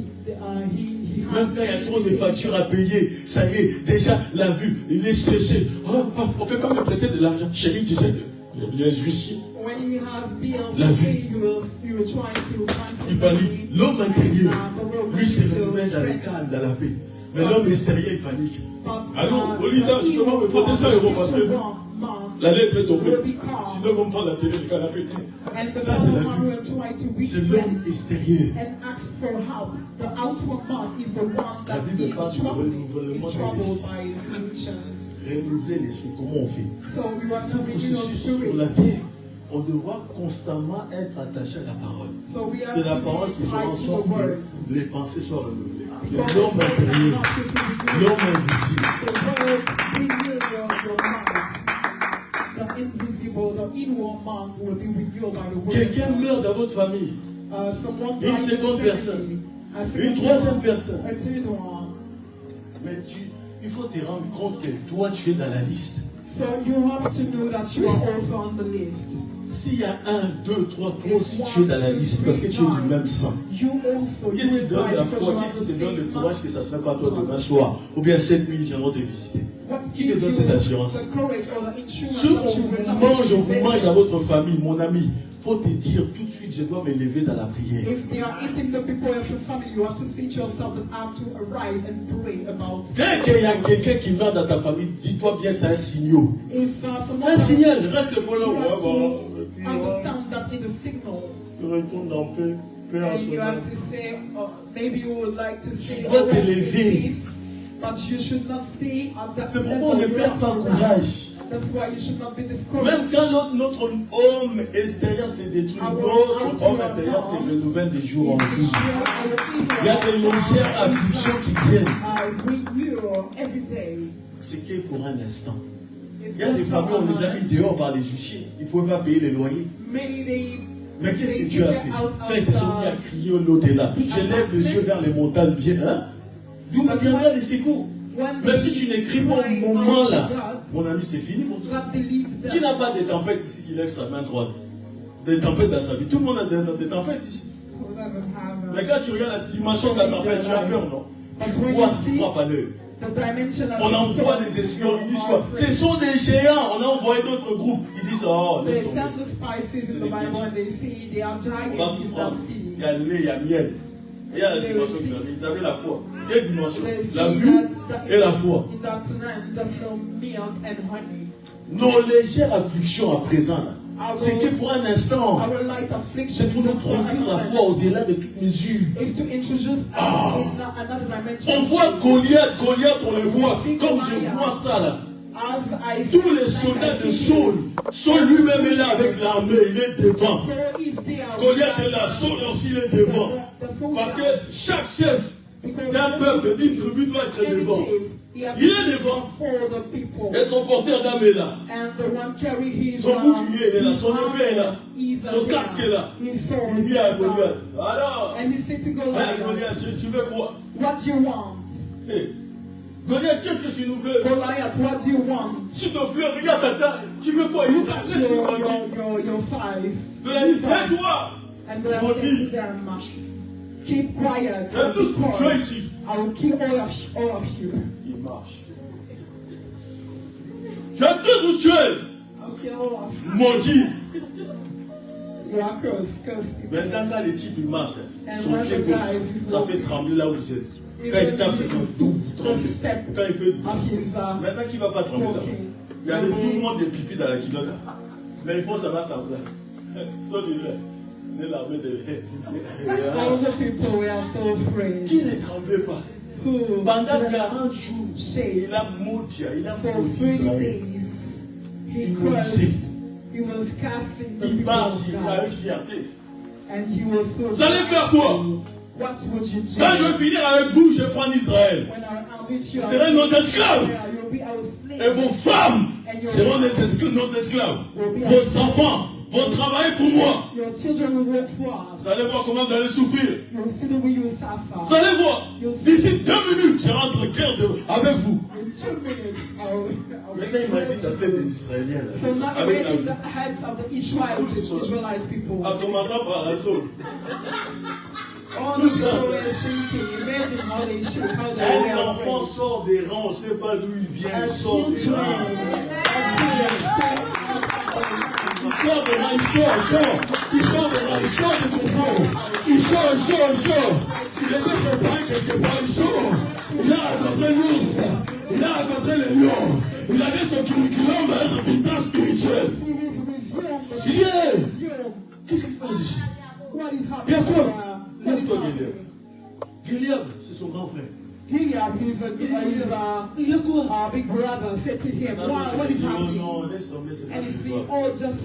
Même quand il y a trop de factures à payer, ça y est, déjà la vue, il est stressé. On ne peut pas me prêter de l'argent. Chérie, tu sais, les huissiers, when he has bills La to vue. pay, you will try to find il panique. L'homme intérieur, lui, se réveille dans le calme, dans la paix. Mais l'homme extérieur, il panique. Allô, Olita, tu peux me prêter 100 € parce que la lettre est tombée. Sinon, ils vont me prendre la télé du canapé. Ça, c'est la vue. C'est l'homme extérieur. and ask for help. The outward man is the one La that Bible is parle du renouvellement de troubled l'esprit. by his emotions. Renouveler l'esprit, comment on fait? So you are C'est un to renew your processus sur la spirit. terre. On devra constamment être attaché à la parole. So we are C'est la to parole be qui fera en tied to sorte the words. que les pensées soient renouvelées. Que Because l'homme the words intérieur, are not to be renewed. l'homme invisible, The words renew your mind. The inward man will be renewed by the word. Quelqu'un meurt dans votre famille. Someone Une dies seconde in the personne. family. Une troisième personne. A third one. Mais il faut te rendre compte que toi, tu es dans la liste. So you have to know that you are also on the list. S'il y a 1, 2, 3, toi aussi tu es dans la liste parce que tu es du même sang. You also. Qu'est-ce qui te donne la foi? Qu'est-ce qui te donne le courage que ça ne serait pas toi demain soir? Ou bien cette nuit, ils viendront te visiter. Qui te donne cette assurance? Si on vous mange dans votre famille, mon ami, il faut te dire tout de suite, je dois me lever dans la prière. If they are eating the people of your family, you have to say to yourself that I have to arrive and pray about it. Dès qu'il y a quelqu'un qui meurt dans ta famille, dis-toi bien, c'est un signal. C'est un signal, reste pas là. Understand that in the signal. Tu retournes en paix. And you have to say, maybe you would like to say, dois te lever. but you should not stay at that C'est level. pourquoi on ne perd pas courage. That's why you should not be discouraged. Même quand notre homme extérieur se détruit, notre homme intérieur se renouvelle de jour en jour. Il y a des légères afflictions qui viennent. C'est que pour un instant. Il y a des familles, on les a mis dehors par les huissiers. Ils ne pouvaient pas payer les loyers. Mais qu'est-ce que tu as fait? Quand ils se sont mis à crier au-delà, je lève les yeux vers les montagnes bien. Hein? D'où me viendra les secours? Même si tu n'écris pas au moment là, mon ami, c'est fini pour toi. Qui n'a pas des tempêtes ici qui lève sa main droite? Des tempêtes dans sa vie. Tout le monde a des tempêtes ici. Mais quand tu regardes la dimension de la tempête, tu as peur, non? Tu vois ce qui frappe à l'œil. On envoie des espions, ils disent quoi? Ce sont des géants. On a envoyé d'autres groupes. Ils disent, oh, laisse tomber. On va tout prendre. Il y a le lait, il y a le miel. Il y a la dimension qu'ils avaient. Ils avaient la foi. Quelle dimension? La vue et la foi. Nos légères afflictions à présent, c'est que pour un instant, c'est pour nous produire la foi au-delà de toute mesure. On voit Goliath, on le voit, comme je vois ça là. Tous les soldats de Saul lui-même est là avec l'armée, il est devant. Goliath est là, Saul aussi il est devant. Parce que chaque chef d'un peuple, d'une tribu doit être devant. Il est devant. Et son porteur d'âme est là. Son bouclier est là, son épée est là. Son casque est là. Il dit à Goliath, alors, Goliath, tu veux quoi? Hey. Goliath, qu'est-ce que tu nous veux? Goliath, what do you want? S'il te plaît, regarde ta taille. Tu veux quoi? Look at your size. Goliath, aide-toi. And Goliath said to them, keep quiet. I will kill all of you. Il marche. Je vais tous vous tuer. I'll kill all of you. Maudit. You are cursed. Maintenant, quand les types marchent, son pied gauche, ça fait trembler là où vous êtes. Quand il tape, c'est comme tout, vous tremblez. Quand il fait. Maintenant, qui ne va pas trembler là? Il y avait tout le monde des pipis dans la culotte. Mais il faut savoir semblant. Celui-là, il est l'armée de all the people were so afraid. Qui ne tremblait pas? Pendant 40 jours, il a maudit, il a for 30 days, he cursed. He was casting the il people marche, of il a God. une fierté. And he was so. Vous allez faire quoi? What would you do? Quand je vais finir avec vous, je vais prendre Israël. When I'm with you, Vous serez nos esclaves. you'll be our slaves. Et vos femmes seront nos esclaves. Vos enfants vont travailler pour moi. Your children will work for us. Vous allez voir comment vous allez souffrir. You'll see the way you will suffer. Vous allez voir. D'ici 2 minutes, je rentre en guerre avec vous. In 2 minutes, Maintenant, imagine la tête des Israéliens. So now Avec la imagine vie. the heads of the Israelite people. En commençant par la Saul. All the people were shaking. Imagine how they shook, how they Un were enfant afraid. sort des rangs, on ne sait pas d'où il vient, il As sort des children, rangs. as Il sort des rangs, il sort de ton fond. Il sort. Il était préparé quelque part, il sort. Il a rencontré l'ours, il a rencontré les lions. Il avait son curriculum, son bulletin spirituel. Il y est. Qu'est-ce qui se passe ici? Il y a quoi? Il y a quoi, Gilead? Gilead, c'est son grand frère. Gilead, he's Il y a quoi? a big brother, said to him, what is happening? Non, laisse tomber, c'est pas And he pour said, toi. oh, just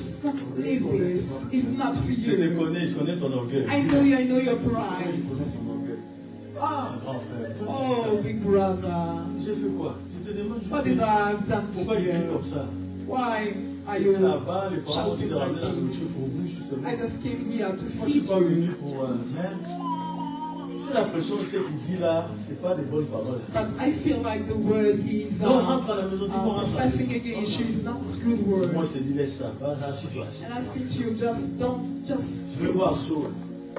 leave this. It's not for Je te you. connais, je connais ton orgueil. I know your Je connais pride. ton orgueil. Ah, grand frère. Oh, big brother. J'ai fait quoi? Je te demande What juste. did I have done to Pourquoi il est you? comme ça? Why? Are you là-bas, les parents ont dit shouting de my ramener la things? nourriture pour vous, justement. I just came here to Moi, je ne suis feed pas venu you. pour... j'ai l'impression que ce qu'il dit là, ce n'est pas des bonnes paroles. But I feel like the word he's Non, rentre à la maison, dis-moi, rentre à la professing maison. against you is not good word. Moi, je te dis, laisse ça, vas assis-toi. And I think you just Je veux voir Saul.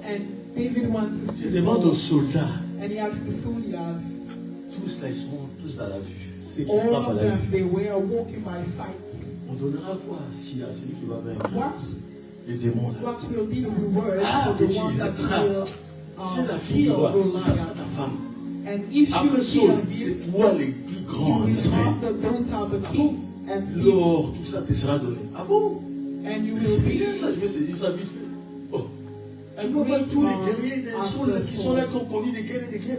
and David wants to Je demande aux soldats, and he asked the soldiers, tous là, ils sont tous dans la vue. Ceux qui all frappent à of la them, vue. they were walking by sight. On donnera quoi si à celui qui va vaincre What les démons là? what will be the reward Ah, for the petit, one that attrape. will C'est la fille kill de roi. Ça, c'est ta Goliath? femme. And if Après you kill Saul, him, c'est toi les plus you grands en will Israël. have the daughter of the king, and L'or, tout ça te sera donné. Ah bon? and you Mais will c'est be bien ça, je vais saisir ça vite fait. Oh. a Tu vois pas great tous les man guerriers des Saul là, qui sont là, qui ont connu des guerres et des guerres.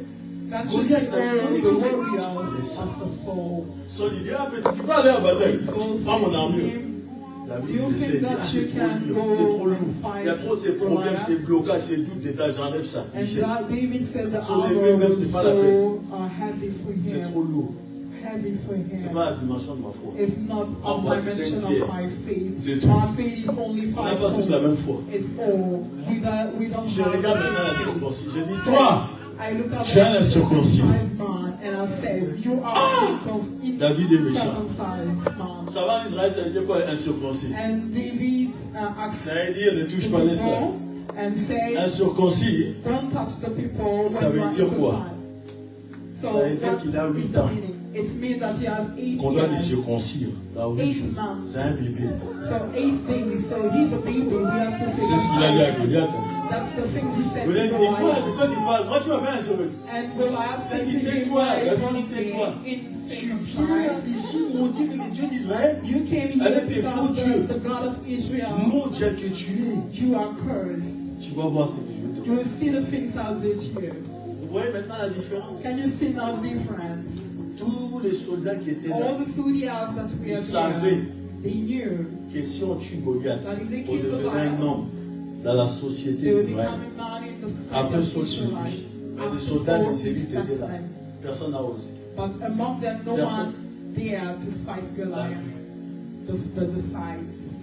that should Goliath, be all là, the c'est warriors ça. of the soul. Saul, il dit, ah petit, tu peux aller à bataille. Saul Prends mon said to armure. him, David Do you il essaie, think il dit, that ah, you c'est trop can lourd, go c'est trop lourd. and Il y a trop de ces problèmes, Goliath? ces blocages, ces doutes d'état, j'enlève ça. Il And jette. David said the Son armor épée même, was c'est pas la peine. so heavy for C'est him. trop lourd. Heavy for C'est him. pas la dimension de ma foi. It's not En of voici my mention cinq of my faith. C'est tout. My faith is only On n'a five pas tous la même foi. It's all. We don't Je have regarde maintenant la circoncis. Je dis, toi, I look at Tu es un incirconcis. man and I said, you are David est méchant. circumcised man. Ça va en Israël, ça veut dire quoi, incirconcis? And David asked Ça veut dire, ne touche pas les saints. and said, Incirconcis, don't touch the people Ça when veut you are dire quoi? circumcised. So Ça veut dire qu'il a what's 8 the ans. meaning? It means that you have 8 qu'on doit les years. circoncire. Là où 8 months. c'est un bébé. So 8 days. So he's a baby. We have to C'est ce qu'il a dit à Goliath. That's the thing he said Goliath to dit, quoi, de Goliath. quoi tu parles? Moi, tu m'as fait un cheveu. And Goliath said to Tais-toi, him, why David, calling tais-toi. me Tu viens incircumcised? d'ici, mon Dieu, les dieux d'Israël. You came here Avec to tes faux serve dieux. the God of Israel. Mon Dieu que tu es. You are cursed. Tu vas voir ce que je vais te You dire. will see the things I'll do to you. Vous voyez maintenant la différence? Can you see now the difference? Tous les soldats qui étaient là, All the soldiers that we ils have savaient here, they knew que si on tue Goliath, that if they on kill devenait un Goliath, homme dans la société they will d'Israël. become a man in the society Après of Saul se Israel. lui. Mais les After soldats Saul, des élites that's étaient là. them. Personne n'a osé. But among them, no Personne. one dared to fight Goliath. The sides.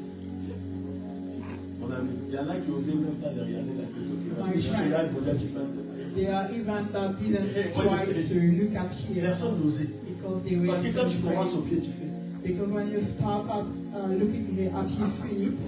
Mon ami, il y en a qui osaient même pas les regarder la tête. Parce que My si tu regardes friends. Goliath, tu fais un There are even that didn't try to look at here Personne n'osait. because they were Parce que quand tu commences au pied, afraid. tu fais. Because when you start at looking here at his feet,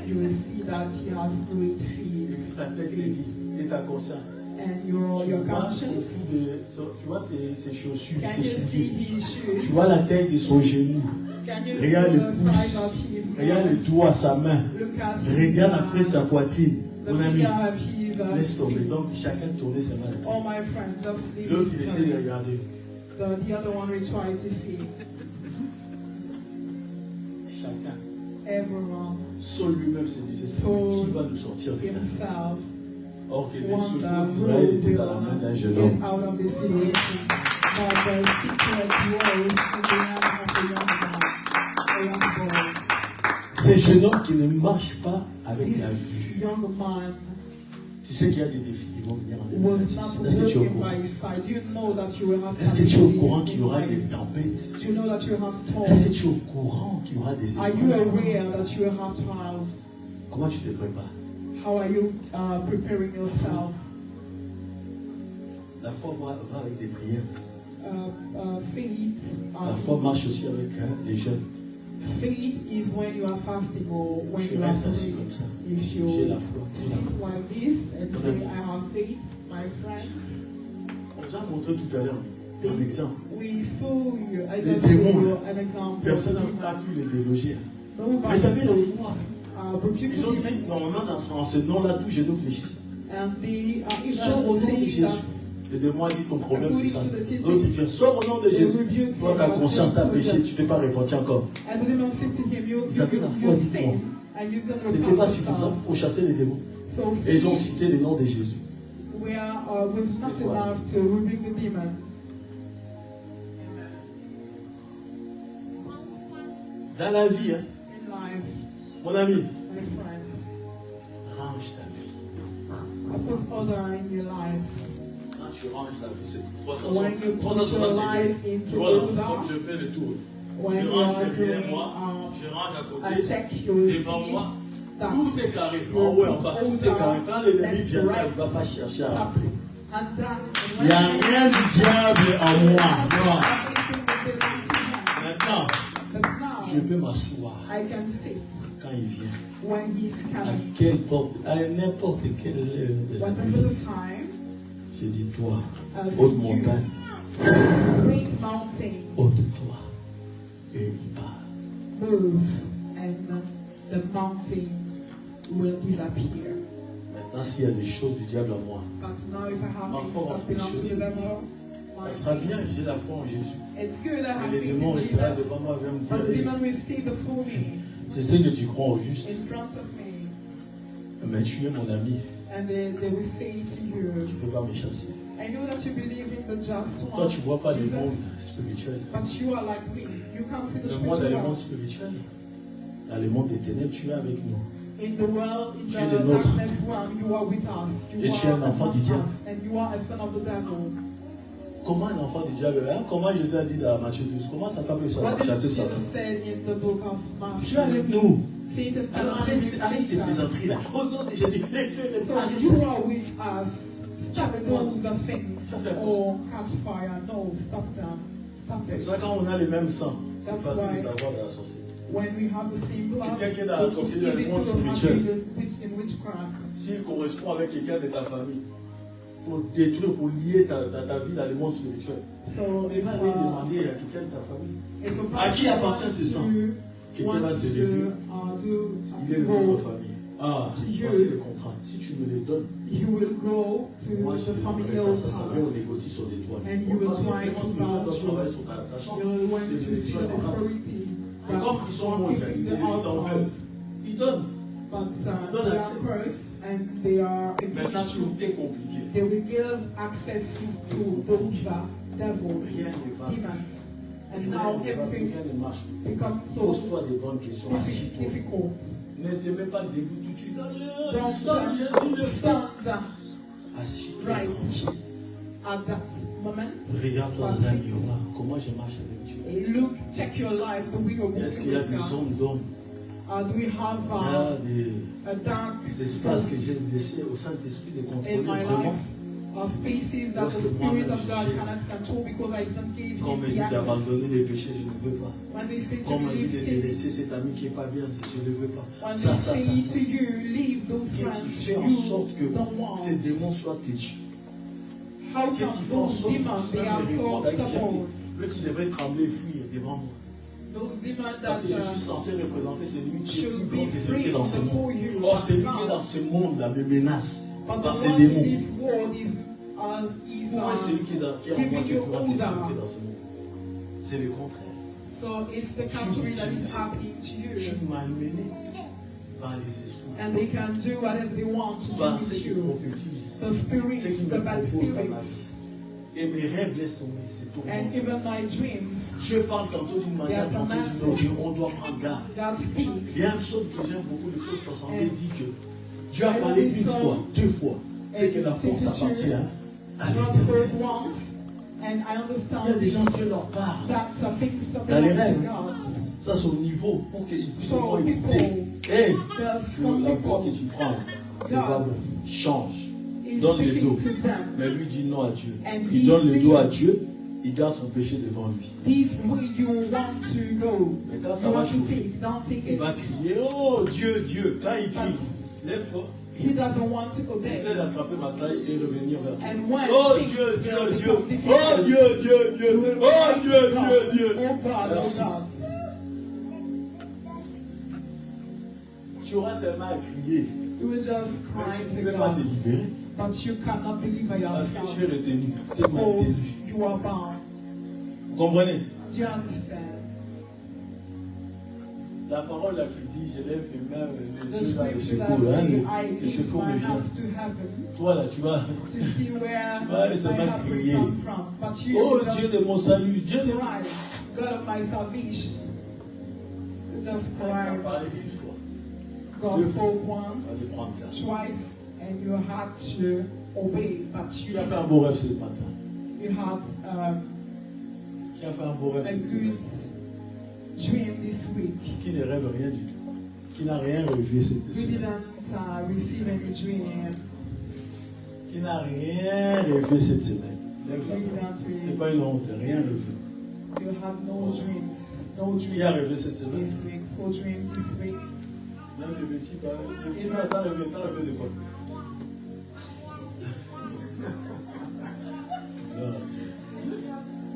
you will see that he has great Et feet. puis ta tête est libre. Et ta conscience. And your Tu vois, conscience, tu vois ses chaussures, can ses you see souliers. his shoes? Tu vois la taille de son genou. Can you Regarde see le the size pouce. of his Regarde le hand? doigt, sa main. Look at his Regarde hand. après sa poitrine. The Mon ami, figure of his laisse tomber. feet. Donc chacun tournait ses mains. Oh my friend, just leave L'autre, il it essaie de for me. regarder. The other one will try to see. Chacun. Everyone Saul lui-même se disait, c'est Saul qui va nous sortir de là? himself Or que les wonder soldats who d'Israël étaient will dans la main d'un jeune get homme. out of this situation. But the secret was in the hand of a young boy. Ces jeunes hommes qui ne marchent pas avec la This vue. young man Tu sais qu'il y a des défis qui vont venir en was 2026. not Est-ce que tu es au walking courant? by sight. You know that you will have Est-ce que tu es au courant challenges qu'il y aura in des life. tempêtes? Do you know that you have Est-ce que storms? tu es au courant qu'il y aura des Are you épreuves? aware that you will have trials? Comment tu te prépares? How are you preparing yourself? La foi va avec des prières. Faith, La foi marche aussi avec les jeunes. faith is when you are fasting or when Tu you are restes assis praying. comme ça. If you J'ai la foi. J'ai la sit foi. like this and say, I have faith, my friends. On vous a montré tout à l'heure un exemple. We saw you, I Les just démons, saw you là. an example. Personne n'a pu les déloger. Nobody Mais ça fait la foi. rebuke Ils ont the dit, demon, normalement, en ce nom-là, tout genou fléchisse. and they are Sors au nom even de saying Jésus. that Le démon a dit ton problème c'est ça. According to the L'autre il dit sors au nom de Jésus. Toi ta conscience t'a péché, tu t'es pas repenti encore. and the demon said to him, you Ils avaient la foi du sin and you can C'était repent pas suffisant yourself. pour chasser les démons. So Et ils ont faith, cité le nom de Jésus. we was not enough to rebuke the demon. Dans la vie, hein, In life, mon ami, my friends, range ta vie. put order in your life. Quand tu ranges la vie, c'est When you put your life into Voilà, order, comme je fais le tour. when je you range are derrière doing moi, je range à a côté, check, you will devant see moi. that Tout est carré, en haut et en bas, tout est carré. Quand l'ennemi vient, il ne va pas chercher à rentrer. Il n'y a rien du diable en moi. Non. Maintenant, je peux m'asseoir quand il vient. À quelle porte, à n'importe quelle heure de la nuit. Je dis toi, haute montagne, ôte-toi. Et il part. Move and the mountain will disappear. Maintenant, s'il y a des choses du diable en moi, But now if I have ma things foi va that belong to the fonctionner. devil, Ça sera bien, j'ai la foi en Jésus. it's good I have Et les faith démons in resteront Jesus. devant moi et vont me But the dire, demon will stay before me, je sais que tu crois au juste, in front of me, mais tu es mon ami, and they will say to tu you, ne peux pas me chasser. I know that you believe in the just Toi, one, tu ne vois pas le Jesus, monde spirituel. but you are like me. You can't see the Le monde, dans le spiritual monde world. spirituel, dans le monde des ténèbres, tu es avec nous. In the world, in Tu es the le nôtre. darkness realm, you are with us. Et tu es un enfant du diable. And you are a son of the devil. Comment un enfant du diable, hein? Comment Jésus a dit dans Matthieu 12, comment Satan peut What did chasser Jesus Satan? said in the book of Matthew? Tu es avec nous. Satan Alors arrête ces plaisanteries là. Au nom de Jésus, So arrête you ça. are with us. Stop those things or catch fire. No, stop them. Stop C'est it. pour ça quand on a les mêmes sangs, c'est That's facile why- de t'avoir de la sorcellerie. When we have the same blood, Quelqu'un qui est dans la it's sorcellerie, dans le easy monde to know how to spirituel. be in witchcraft. S'il correspond avec quelqu'un de ta famille, pour détruire, pour lier ta vie dans le monde spirituel, So il if, va aller demander à quelqu'un de ta famille. if a À qui person appartient ce sang? Quelqu'un va wants se to lever. do Il est de notre go, famille. Ah, You- voici le contrat. Si tu me les donnes, you will go to moi je the vais familial ça va, on house. négocie sur des toits. And you will try to bound travailler you. sur ta chance. You want to Les see élections the et la grâce. authority Les coffres qui sont are bons, keeping the ils out t'en of. veulent. Ils donnent. But Don't they are accept. cursed and they are Maintenant, against tout you. est compliqué. They will give access to those devils, Rien ne va. demons. And now everything Rien ne marche plus. becomes so Pose-toi des bonnes questions. Assis-toi. difficult. Ne te mets pas debout tout de suite. Don't Jésus le fait. stand Assis-toi. Right. tranquille. at that moment. Regarde-toi dans un miroir. Comment je marche avec Dieu? And look, check your life, the way you're Est-ce walking qu'il y a with des zones God. d'hommes? Do we have Il y a a dark des espaces que zone j'ai laissés au Saint-Esprit de in contrôler my vraiment. life? Of spaces that the Spirit of God cannot control because I didn't give Quand on me him dit the access. d'abandonner les péchés, je ne veux pas. When they say Quand to on me dit you, de leave délaisser cet ami qui n'est pas bien, je ne le veux pas. when Ça. they say to you, leave those Qu'est-ce friends qui fait en you sorte que don't want. ces démons soient têtus? How Qu'est-ce come qui fait en those sorte demons, que they are même les so répondent avec fierté? stubborn? Eux qui devraient trembler et fuir devant moi. Those demons Parce que je that suis censé représenter celui qui est should plus grand be que celui qui free est dans ce before monde. you. Or, celui qui est dans ce monde-là me menace But par the ces one in démons. this world is Pourquoi celui qui est en moi giving qui est you plus grand que celui qui order. est dans ce monde? C'est le contraire. So it's the country that is happening to Je suis you. malmené par les esprits, And they can do whatever they want to do par ceux with qui you. prophétisent, The spirits, ceux qui the me bad proposent dans ma spirits, vie. Et mes rêves laissent tomber, c'est tout. and even my dreams Je parle tantôt d'une manière, tantôt d'une autre. On doit prendre garde. that speak. Il y a une chose que j'aime beaucoup, les choses 70 dit que Dieu a parlé une fois, deux fois. C'est que la force appartient à Not l'éternel. heard once, and I Il y a understand des gens, Dieu leur parle. that's a thing that Dans les belongs rêves. to God. Ça, c'est au niveau pour qu'ils puissent So vraiment écouter. people, Hey, there's some la voix que people tu prends, c'est pas bon. Change. is Donne le speaking dos. to them. Mais lui dit non à Dieu. And Il donne le he dos à Dieu, il garde son péché devant lui. This way you want to go. Mais quand ça You va want to chauffer, take, don't take il it. va crier, oh Dieu, Dieu. Quand il crie, lève-toi. He doesn't want to obey. Essaie d'attraper ma taille et revenir vers toi. And when Oh things Dieu, will Dieu, Dieu. become difficult, Oh Dieu, Dieu, Dieu. you will Oh cry to Dieu, God. Dieu, Dieu. Oh God, Merci. oh God. Tu auras seulement à crier. You will just Mais cry tu ne to peux pas te God. libérer. But you cannot believe by Parce que yourself. tu es retenu. Tu es Oh, maintenu. you are bound. Vous comprenez? Do you understand? La parole là qui dit, je lève les mains, The les yeux vers le scripture that secours. Hein, says, I le lift secours my me vient. hands to heaven Toi là, tu vas. to see where Tu vas aller my seulement help will crier. come from. But you Oh just Dieu de mon salut, Dieu de mon. cry, God of my salvation. You just cry. Parlez une fois. God spoke once, Allez prendre garde. twice, and you had to obey. But Qui a fait un beau rêve ce matin? you had Qui a fait un beau rêve a ce good matin? dream this week? Qui ne rêve rien du tout. Qui n'a rien rêvé cette We semaine. didn't receive any dream. Qui n'a rien rêvé cette semaine. Lève la We main. didn't C'est really. pas une honte, rien rêvé. You have no dreams. No Qui a dream rêvé cette semaine? this week. No dream this week. Même le petit, t'as rêvé de quoi? Gloire à Dieu.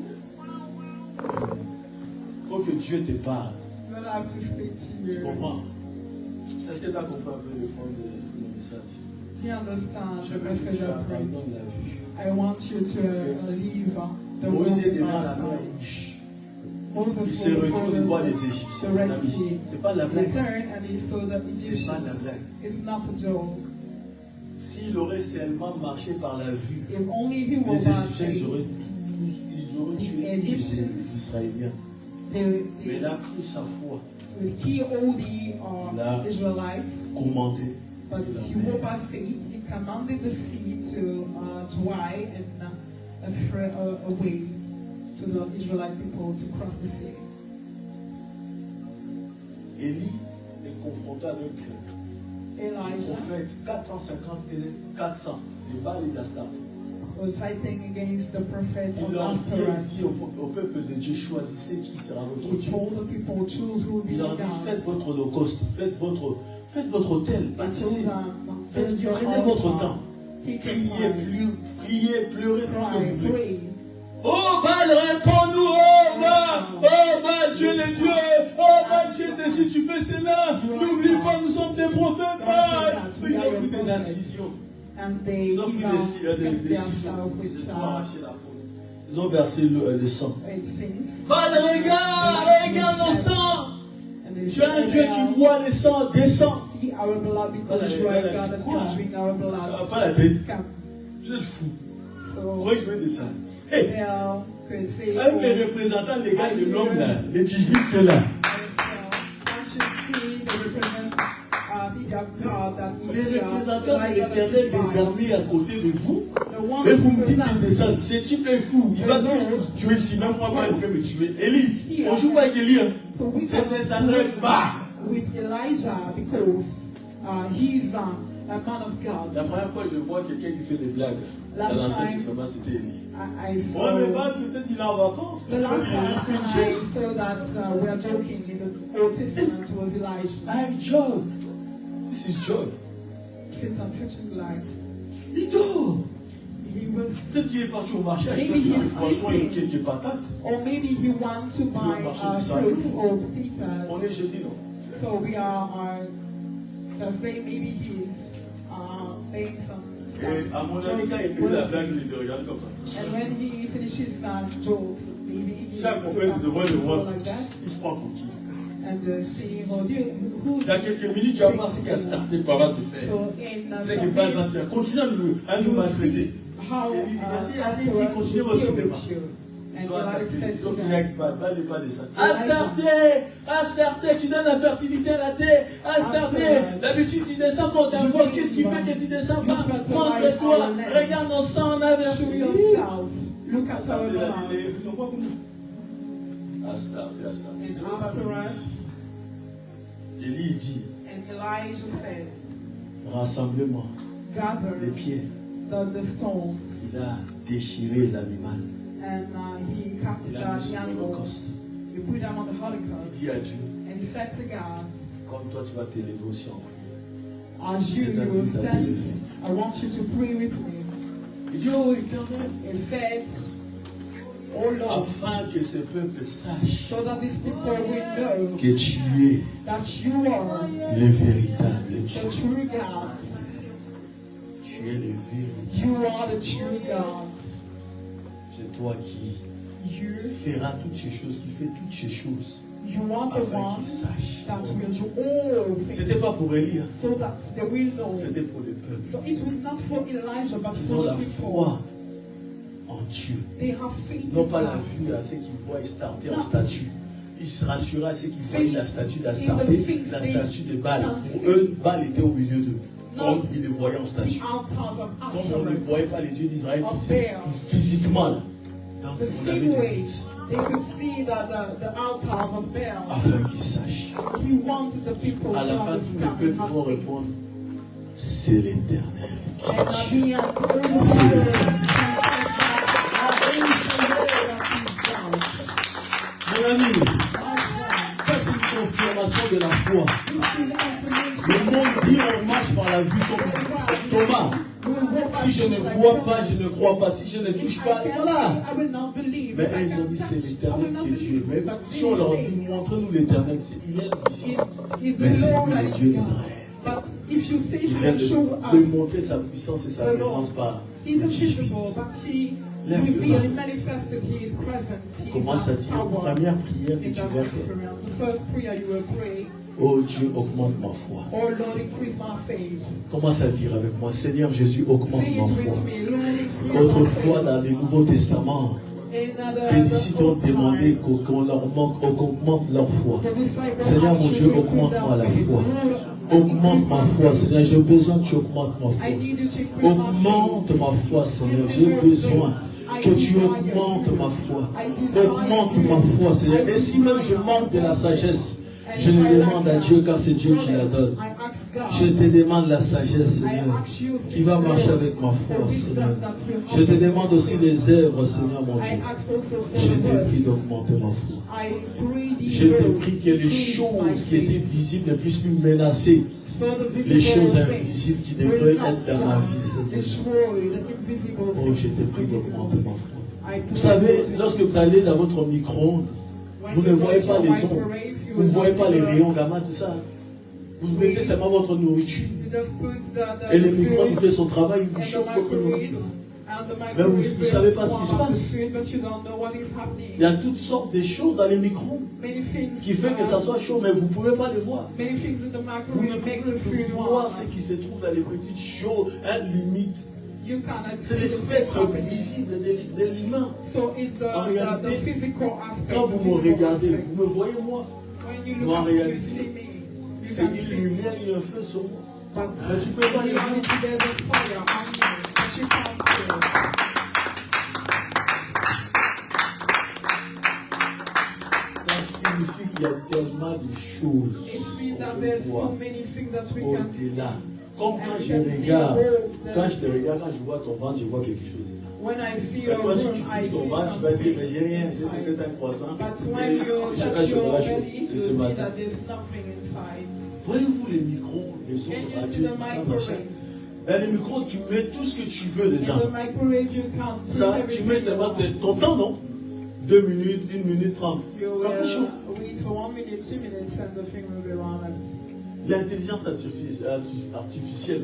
Faut que Dieu te parle. God have to speak to Tu you. comprends? Est-ce que tu as compris un peu le fond du message? Do you understand Je the veux que message tu of praise? abandonnes la vue. I want you to leave the Moïse est world devant la mer outside. rouge. Il Moses se was retourne, il voit before les Égyptiens. the Red L'ami, Sea. c'est pas la He blague. turned and he saw the C'est pas la Egyptians. blague. It's not a joke. S'il aurait seulement marché par la vue, If only he les was Égyptiens ils auraient tué Egyptians. les Israéliens. they Mais il a pris sa foi, would kill all Là. the Israelites. commandé. But he walked by faith. He commanded the sea to dry and away to the Israelite people to cross the sea. Élie est confronté avec le Elijah prophète 450 et 400, les Baal et d'Astarté. was fighting against the prophets Il of leur dit Ashtoreth. au peuple de Dieu, choisissez qui sera votre He Dieu. told the people, choose who will be Il leur your dit, gods. faites votre holocauste, faites votre autel, He told bâtissez, them, build your prenez votre altar, temps, take your priez, time, priez, pleurez tout ce que cry, vous voulez. pray. Oh Baal, réponds-nous, oh Baal, Dieu le Dieu, oh Baal, Dieu, c'est si tu fais cela, n'oublie pas, nous sommes des prophètes, Baal. Ils ont pris des incisions, And they ils ont pris des ciseaux, ils ont arraché la peau, ils ont versé le sang. Baal, regarde le sang. Tu as un Dieu qui boit le sang, descend. See our blood because you are a God that can drink our Ça va blood. pas la tête. Come. Vous êtes fous. So, Pourquoi je veux de ça? Hey, well, could say, avec les représentants légaux de l'homme là, les Tishbites là. can't you see the representative of God that is Les représentants de l'éternel des armées à côté de vous. the one Et vous me dites who de descendre. Ce type est fou. Il va plus tuer ici. Même moi, il peut me tuer. Élie, on joue pas avec Élie. So we C'est descendrait bas. with Elijah because he's a man of God. La première fois que je vois quelqu'un qui fait des blagues dans l'Ancien Testament, c'était Élie. I Ouais, mais saw pas peut-être il est en vacances. the last Il fait une time I chose. saw that we are joking in the Old Testament was Elijah. I joke. This is joke. Fit and fishing like Il dort. he was, Peut-être qu'il est parti au marché acheter Maybe he's franchement sleeping. quelques patates. or maybe he want to buy fruits or potatoes. On est jeudi, non? So we are just say maybe he's paying some Et à mon avis, quand il fait la blague, il le regarde comme ça. And when he finishes jokes, maybe he Chaque prophète devant le roi, like that. il se prend pour qui? And saying, oh, who? Dans quelques minutes, tu vas voir ce qu'a starté par va te faire. So in C'est que Baal va te faire. Continue à nous maltraiter. how Et il dit, allez-y, afterwards continuez he votre deal cinéma. with you. And Ils ont Elijah attaqué. said Ils to ont fini them, avec Baal. Baal n'est pas descendu. Astarté, tu donnes la fertilité à la terre. Astarté, d'habitude tu descends quand t'invoques. Qu'est-ce qui fait que tu descends pas? Montre-toi. Regarde nos sangs en avait. show yourself. Look at our blood. Astarté. And afterwards, Élie dit, and Elijah said, rassemblement, gather les pieds. the stones. Il a déchiré l'animal. And he cut Il a mis the sur animal. l'holocauste. He put them on the Il holocaust. dit à Dieu, And he said to God, comme toi tu vas t'élever aussi en prière. as you will stand, I want you to pray with me. Il dit, oh Éternel, In fact, oh Lord, afin que ce peuple sache so that these people will know que tu es that you are le véritable the Dieu. true God. Tu es le véritable. You are the true God. C'est toi qui You feras toutes ces choses, qui fais toutes ces choses, are the afin one qu'ils sachent. that will do all things C'était pas pour Élie, hein. so that they will know. C'était pour le peuple. So it was not for Elijah, but Ils ont for la the people. foi en Dieu. They have faith Non in pas la God. vue à ceux qui voient starter en statue. Il se rassura à ceux qui voyaient la statue d'Astarté, la statue de Baal. Pour eux, Baal était au milieu d'eux. Comme ils le voyaient en The statue. altars of Comme on ne Ashtoreth. voyait pas les dieux d'Israël Up there. physiquement là. Donc The on avait same des way doutes. They could see the altar of Baal. Afin qu'ils sachent. He wanted the people À to la fin, tous les understand peuples and vont have répondre, faith. c'est l'Éternel. And at the end, all the C'est words Mon ami, ça c'est une confirmation de la foi. Le monde dit on marche par la vue. Thomas, si je ne vois pas, je ne crois pas. Si je ne touche pas, voilà. Mais ils ont dit c'est l'Éternel qui est Dieu. Mais si on leur dit montre-nous l'Éternel, il est visible. Mais c'est lui le Dieu d'Israël. Il vient de montrer sa puissance et sa présence par lève-le. Commence à dire, première prière que tu vas faire. Oh Dieu, augmente ma foi. Commence à le dire avec moi. Seigneur Jésus, augmente ma foi. Autrefois, dans le Nouveau Testament, les disciples ont demandé qu'on leur manque, qu'on augmente leur foi. Seigneur mon Dieu, augmente-moi la foi. Augmente ma foi, Seigneur. J'ai besoin que tu augmentes ma foi. Augmente ma foi, Seigneur. J'ai besoin que tu augmentes ma foi. Augmente ma foi, Seigneur. Et si même je manque de la sagesse, je le demande à Dieu car c'est Dieu qui la donne. Je te demande la sagesse, Seigneur, qui va marcher avec ma foi, Seigneur. Je te demande aussi les œuvres, Seigneur mon Dieu. Je te prie d'augmenter ma foi. Je te prie que les choses qui étaient visibles ne puissent plus menacer les choses invisibles qui devraient être dans ma vie, Seigneur. Oh, je te prie d'augmenter ma foi. Vous savez, lorsque vous allez dans votre micro-ondes, vous ne voyez pas les ondes, vous ne voyez pas les rayons gamma, tout ça. Vous mettez seulement votre nourriture. Et le micro-ondes fait son travail, il vous chauffe votre nourriture. Mais vous ne savez pas ce qui se passe. Il y a toutes sortes de choses dans les micro-ondes qui fait que ça soit chaud, mais vous ne pouvez pas les voir. Vous ne pouvez plus voir ce qui se trouve dans les petites choses, limite. C'est le spectre visible de l'humain. En réalité, quand vous me regardez, vous me voyez moi. Mais en réalité, c'est une lumière et un feu sur moi. Mais tu ne peux pas y voir. Ça signifie qu'il y a tellement de choses au-delà. Comme quand je regarde, quand je te regarde, quand je vois ton ventre, je vois quelque chose dedans. Mais toi, si tu touches ton ventre, tu vas dire, mais j'ai rien, j'ai peut-être un croissant. Et je vais ce matin. Voyez-vous les micros, les autres radios, tout ça, machin. Dans les micros, tu mets tout ce que tu veux dedans. Ça, tu mets seulement ton temps, non? 2 minutes, 1 minute 30. Ça fait chaud. L'intelligence artificielle,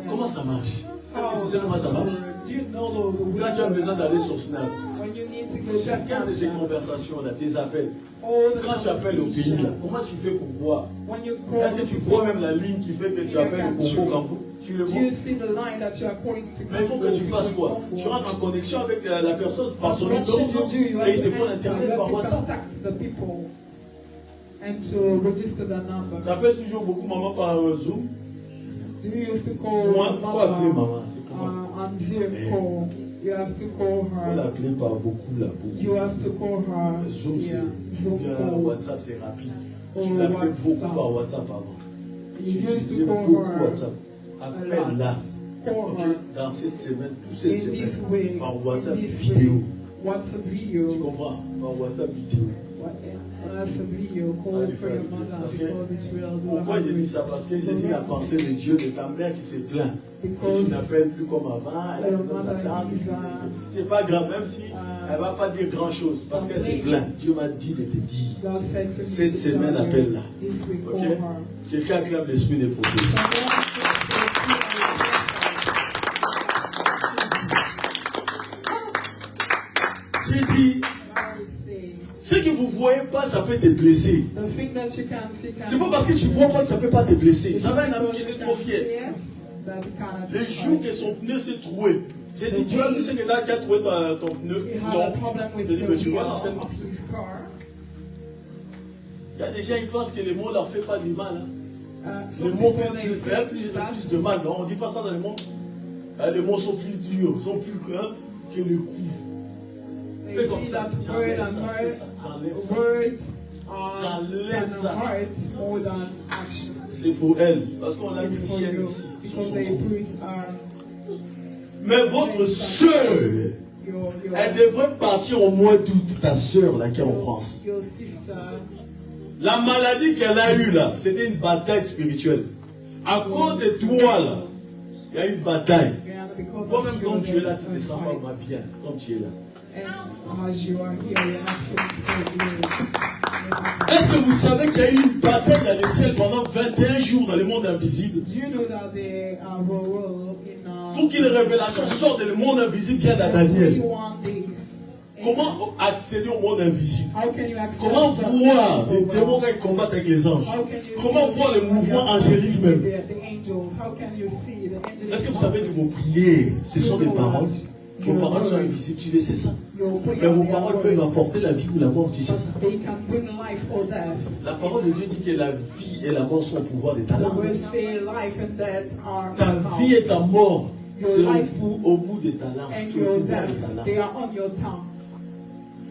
comment ça marche? Est-ce que tu sais comment ça marche? Quand tu as besoin d'aller sur Snap, chacun de tes conversations, là, tes appels, quand tu appelles au pays, là, comment tu fais pour voir? Est-ce que tu vois même la ligne qui fait que tu appelles au Congo Campo? Tu le vois? Mais il faut que tu fasses quoi? Tu rentres en connexion avec la personne par son numéro et il te faut l'internet par WhatsApp. Tu appelles toujours beaucoup maman par Zoom? Moi, il faut appeler maman, c'est comment? Il faut l'appeler par beaucoup là. Zoom, c'est WhatsApp, c'est rapide. Je l'appelais beaucoup par WhatsApp avant. J'utilisais beaucoup WhatsApp. Appelle là. Okay? Dans cette semaine, toute cette semaine, par WhatsApp vidéo. Tu comprends? Par WhatsApp vidéo. Parce que, pourquoi j'ai dit ça? Parce que j'ai dit la pensée de Dieu de ta mère qui s'est plainte. Et tu n'appelles plus comme avant, elle a besoin d'attendre. C'est pas grave, même si elle ne va pas dire grand chose, parce qu'elle s'est plainte. Dieu m'a dit de te dire. Cette semaine, appelle là. Ok? Quelqu'un acclame l'esprit des prophéties. J'ai dit. Ce que vous ne voyez pas, ça peut te blesser. C'est pas parce que tu ne vois pas que ça ne peut pas te blesser. J'avais un ami qui était trop fier. Le jour que son pneu s'est troué, j'ai dit, tu as vu ce que là qui a trouvé ton pneu? Non. J'ai dit, mais tu vois l'enseignement. Il y a des gens qui pensent que les mots ne leur font pas du mal. Les mots font plus de mal. Non, on ne dit pas ça dans les mots. Les mots sont plus durs, sont plus grands que le coup. Fais comme see ça. that word and words are J'enlève than ça. heart more than action. C'est pour elle. Parce qu'on a mis It's for Michel you ici. Sur because son they cou. put Mais votre soeur, elle devrait partir au mois d'août, ta soeur là qui est en France. your sister. La maladie qu'elle a eue là, c'était une bataille spirituelle. À cause de toi là, il y a une bataille. Yeah, because Toi-même, of quand tu es là, your tu te sens fight. pas bien. Comme tu es là. And as you are here, you're not feeling so good. Est-ce que vous savez qu'il y a eu une bataille dans les ciels pendant 21 jours dans le monde invisible? Do you know that there are role in Pour que les révélations sortent dans le monde invisible viennent à Daniel. 21 days? Comment accéder au monde invisible? How can you access Comment the voir les physical démons world? quand ils combattent avec les anges? How can you Comment see voir les the mouvements angéliques même? The angels. How can you see the angelic? Est-ce que vous savez que vos prières, ce sont des paroles? Vos paroles sont invisibles, tu le sais ça? Mais vos paroles peuvent apporter la vie ou la mort, tu sais ça? They can bring life or death. La parole de Dieu dit que la vie et la mort sont au pouvoir des The talents. word say life and death are Ta mouth. vie et ta mort, Your c'est life au bout des talents. and C'est au your pouvoir death, des talents. they are on your tongue.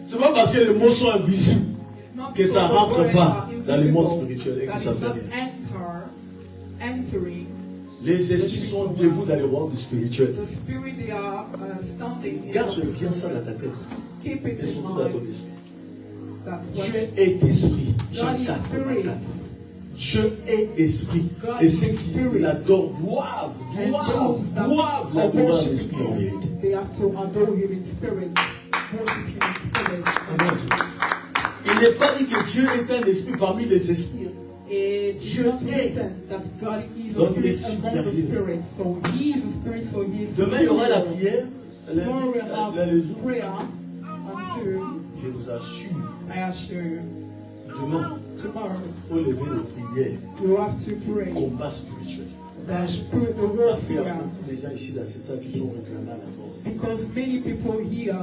C'est pas parce que les mots sont invisibles It's not que ça because the rentre words pas are dans les mondes invisible, spirituels et que that ça is fait not rien. entering. Les esprits sont debout dans les mondes spirituels. The spirit they are standing in. Garde bien ça dans ta tête. Keep it Et in surtout dans ton mind. esprit. That's Dieu what est esprit. Jean God 4, is spirit. 24. Dieu est esprit. God Et is ceux qui spirit. l'adorent doivent l'adorer en worship esprit en him, vérité. they have to adore him in spirit. Worship him in spirit. Amen. Il n'est pas dit que Dieu est un esprit parmi les esprits. It's Dieu not est written that God is dans a les spirit among the supérieurs. spirits. So he is a spirit, so he is Demain, il y aura la superior. prière. Tomorrow we'll have La leçon. prayer on Zoom. Je vous assure, I assure you. demain, Tomorrow il faut lever les prières. you have to pray. Combat spirituel. The spirit, the Parce qu'il y a warfare. beaucoup de gens ici dans cette salle qui sont réclamés à la mort. Because many people here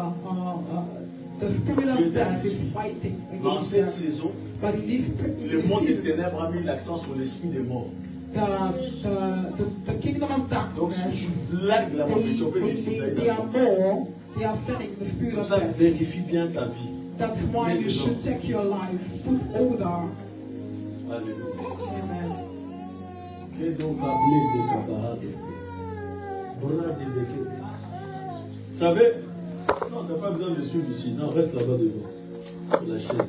the spirit of death is fighting Dans against cette them. saison, But in this, le monde des season, ténèbres a mis l'accent sur l'esprit des morts. the kingdom of Donc, si darkness, tu flagues la mort, tu peux décider. they are more, they are sending the spirit Comme of ça, death. vérifie bien ta vie. That's why you should check your life. Put order. Alléluia. Amen. Que donc appelé des camarades. Bras des béquets. Vous savez, non, tu n'as pas besoin de suivre ici. Non, reste là-bas devant. C'est la chaîne.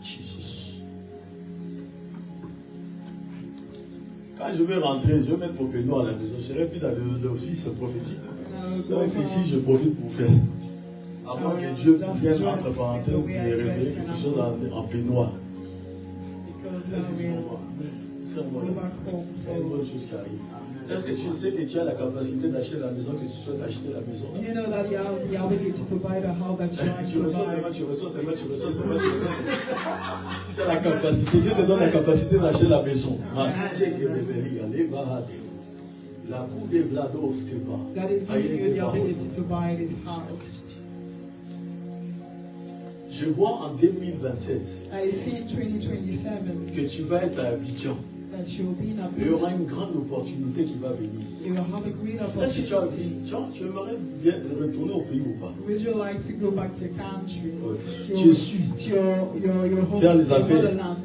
Jesus. Quand je vais rentrer, je vais mettre mon péno à la maison. Je serai plus dans l'office prophétique. Donc ici, je profite pour faire. À moins que Dieu vienne entre parenthèses me révéler quelque chose en peignoir. Est-ce que tu comprends? C'est une bonne chose qui arrive. Est-ce que tu sais que tu as la capacité d'acheter la maison que tu souhaites acheter la maison? Do you know that you have the ability to buy the house that you like Tu to reçois buy? seulement, tu reçois seulement, tu reçois seulement, tu reçois seulement. Tu as la capacité. Dieu te donne la capacité d'acheter la maison. La cour des Vlados que va. That it gives you the ability to buy the house. Je vois en 2027 I see in 2027 que tu vas être à Abidjan. that you'll be in a Il y aura business. une grande opportunité qui va venir. You will have a great Est-ce que tu as opportunity. tu aimerais bien retourner au pays ou pas? Would you like to go back to your country? Ok. Tu es sûr. To your home, Faire les your affaires. motherland?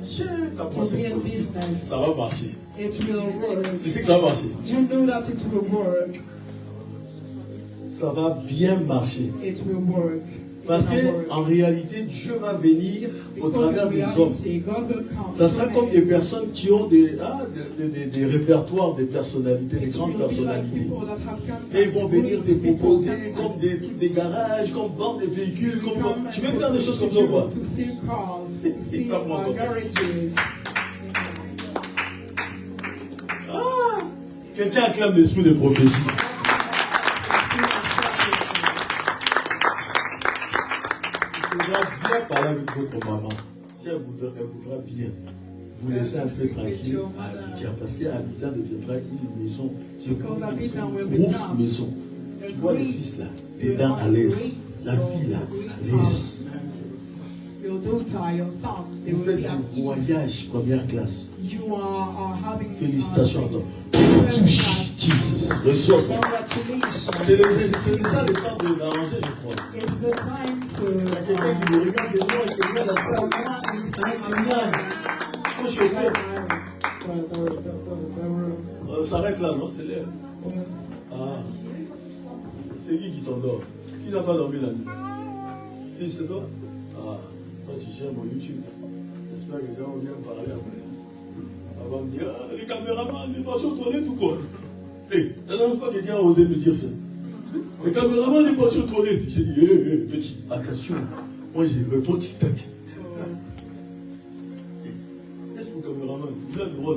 T'as To pensé be que in business. ça va marcher. It will work. Tu sais que ça va marcher. Do you know that it will work? Ça va bien marcher. It will work. Parce It will work. qu'en réalité, Dieu va venir au Because travers in des hommes. reality, God will come. Ça sera comme des personnes qui ont des répertoires, des personnalités, des It grandes will be like personnalités. people that have contacts, Et ils vont venir te people proposer contacts. comme des trucs des garages, comme vendre des véhicules, comme... Come Tu veux and faire des choses comme ça ou pas? to see cars, to see Pas moi, comme ça. garages. Ah! Quelqu'un acclame l'esprit de prophétie. Il faudra bien parler avec votre maman. Si elle voudra bien vous laisser un peu tranquille à Abidjan. Parce qu'Abidjan deviendra une maison. C'est Because Abidjan will une become grosse maison. Tu vois le fils là, dedans à l'aise. La fille là, à l'aise. daughter, your son, they Vous will faites be at un ease. voyage première classe. You are having Félicitations à toi. first class. Jesus. Reçois ça. Congratulations. C'est déjà le temps de l'arranger, je crois. It's the time Il y a quelqu'un qui me regarde de moi et qui regarde la salle. Faut choquer. Ça s'arrête là, non? C'est l'air. Ah. C'est qui t'endort? Qui n'a pas dormi la nuit? Fils, c'est toi? Ah. Toi, tu cherches mon YouTube. J'espère que les gens vont bien me parler après. On va me dire, ah, les caméramans, les voitures toilettes ou quoi? Hé, la dernière fois, quelqu'un a osé me dire ça. Les caméramans, les voitures toilettes. J'ai dit, petit, attention. Moi, j'ai réponds tic-tac. Qu'est-ce que mon caméraman? Il a le droit.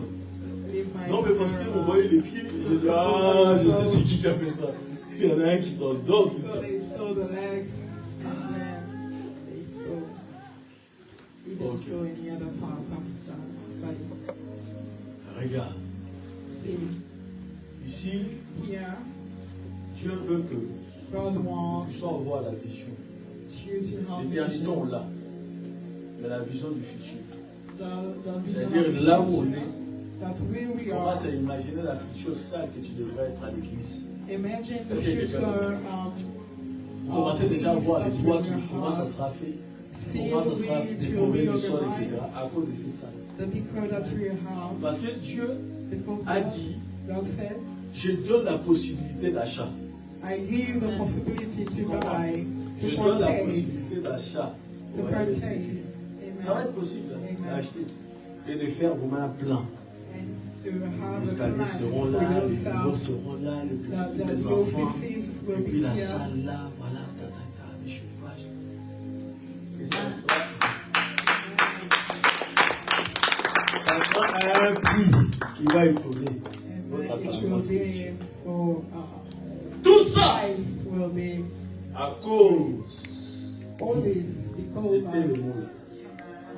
Non, mais parce qu'on voyait les pieds, j'ai dit, ah, je sais c'est qui a fait ça. Il y en a un qui s'endort. Regarde. Ici, Dieu veut que nous puissions avoir la vision. L'éternité, on l'a. Mais la vision du futur. C'est-à-dire là où on est, on va s'imaginer la future salle que tu devrais être à l'église. Vous commencez déjà à voir les toits, comment ça sera fait, comment ça sera décoré le sol, etc. à cause de cette salle. Parce que Dieu a dit, je donne la possibilité d'achat. Je donne la possibilité d'achat. Ça va être possible d'acheter et de faire vraiment un plan. Les escaliers seront là, les bureaux seront là, les petits des enfants, et puis la salle là, voilà, les chauffages. Et ça sera un prix qui va étonner votre appartement spirituel. Tout ça à cause. C'était le mot là.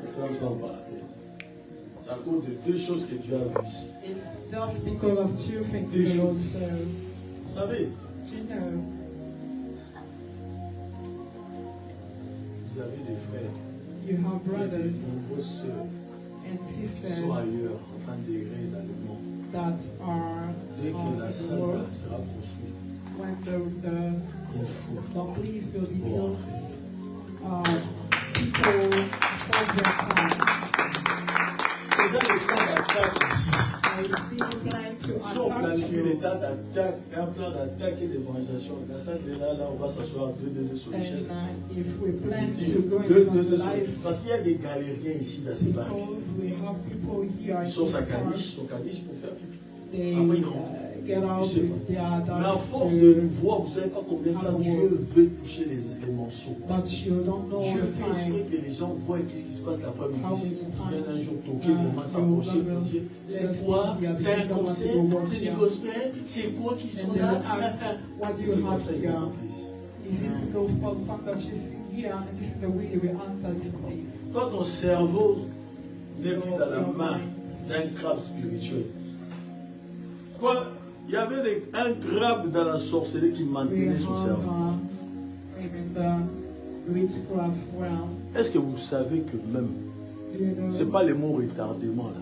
Les femmes sont pas la tête. C'est à cause de deux choses que Dieu a vues ici. Deux choses. Vous savez, vous avez des frères, et des nombreuses sœurs qui sont ailleurs en train d'errer dans le monde. Dès que la salle sera construite, il faut déjà le plan d'attaque ici. Si on planifie l'état d'attaque, un plan d'attaque et d'évangélisation, la salle est là, on va s'asseoir deux sur les chaises. Parce qu'il y a des galériens ici dans ces parcs. Ils sont sa caniche pour faire pipi. Après ils rentrent. Mais à force de nous voir, vous ne savez pas combien de temps Dieu veut toucher les morceaux. Dieu fait exprès que les gens voient ce qui se passe l'après-midi. Ils viennent un jour toquer, vraiment s'approcher pour dire c'est quoi? C'est un concert? C'est du gospel? C'est quoi qui sont là? C'est comme ça qu'ils vont rentrer ici. Quand ton cerveau n'est plus dans la main d'un crabe spirituel, quoi? Il y avait un crabe dans la sorcellerie qui maintenait son cerveau. Est-ce que vous savez que même, ce n'est pas les mots retardement là,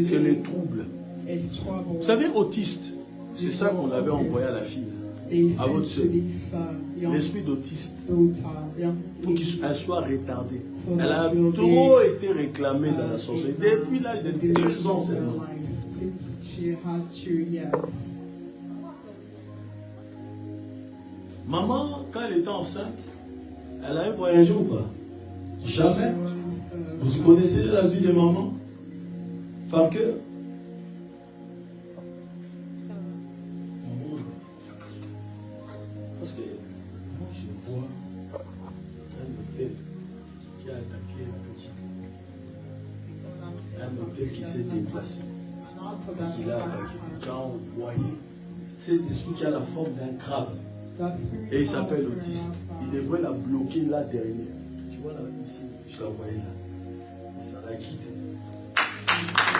c'est les troubles. Vous savez, autiste, c'est ça qu'on avait envoyé à la fille, à votre soeur. L'esprit d'autiste, pour qu'elle soit retardée. Elle a trop été réclamée dans la sorcellerie depuis l'âge de 2 ans seulement. Maman, quand elle était enceinte, elle avait voyagé ou pas? Jamais. Vous connaissez la vie de maman? Par cœur? Parce que moi je vois un hôtel qui a attaqué la petite. Un hôtel qui s'est déplacé. Qui a attaqué. Quand vous voyez cet esprit qui a la forme d'un crabe. Et il s'appelle autiste. Il devrait la bloquer là derrière. Tu vois là, ici, je la voyais là. Et ça l'a quitté.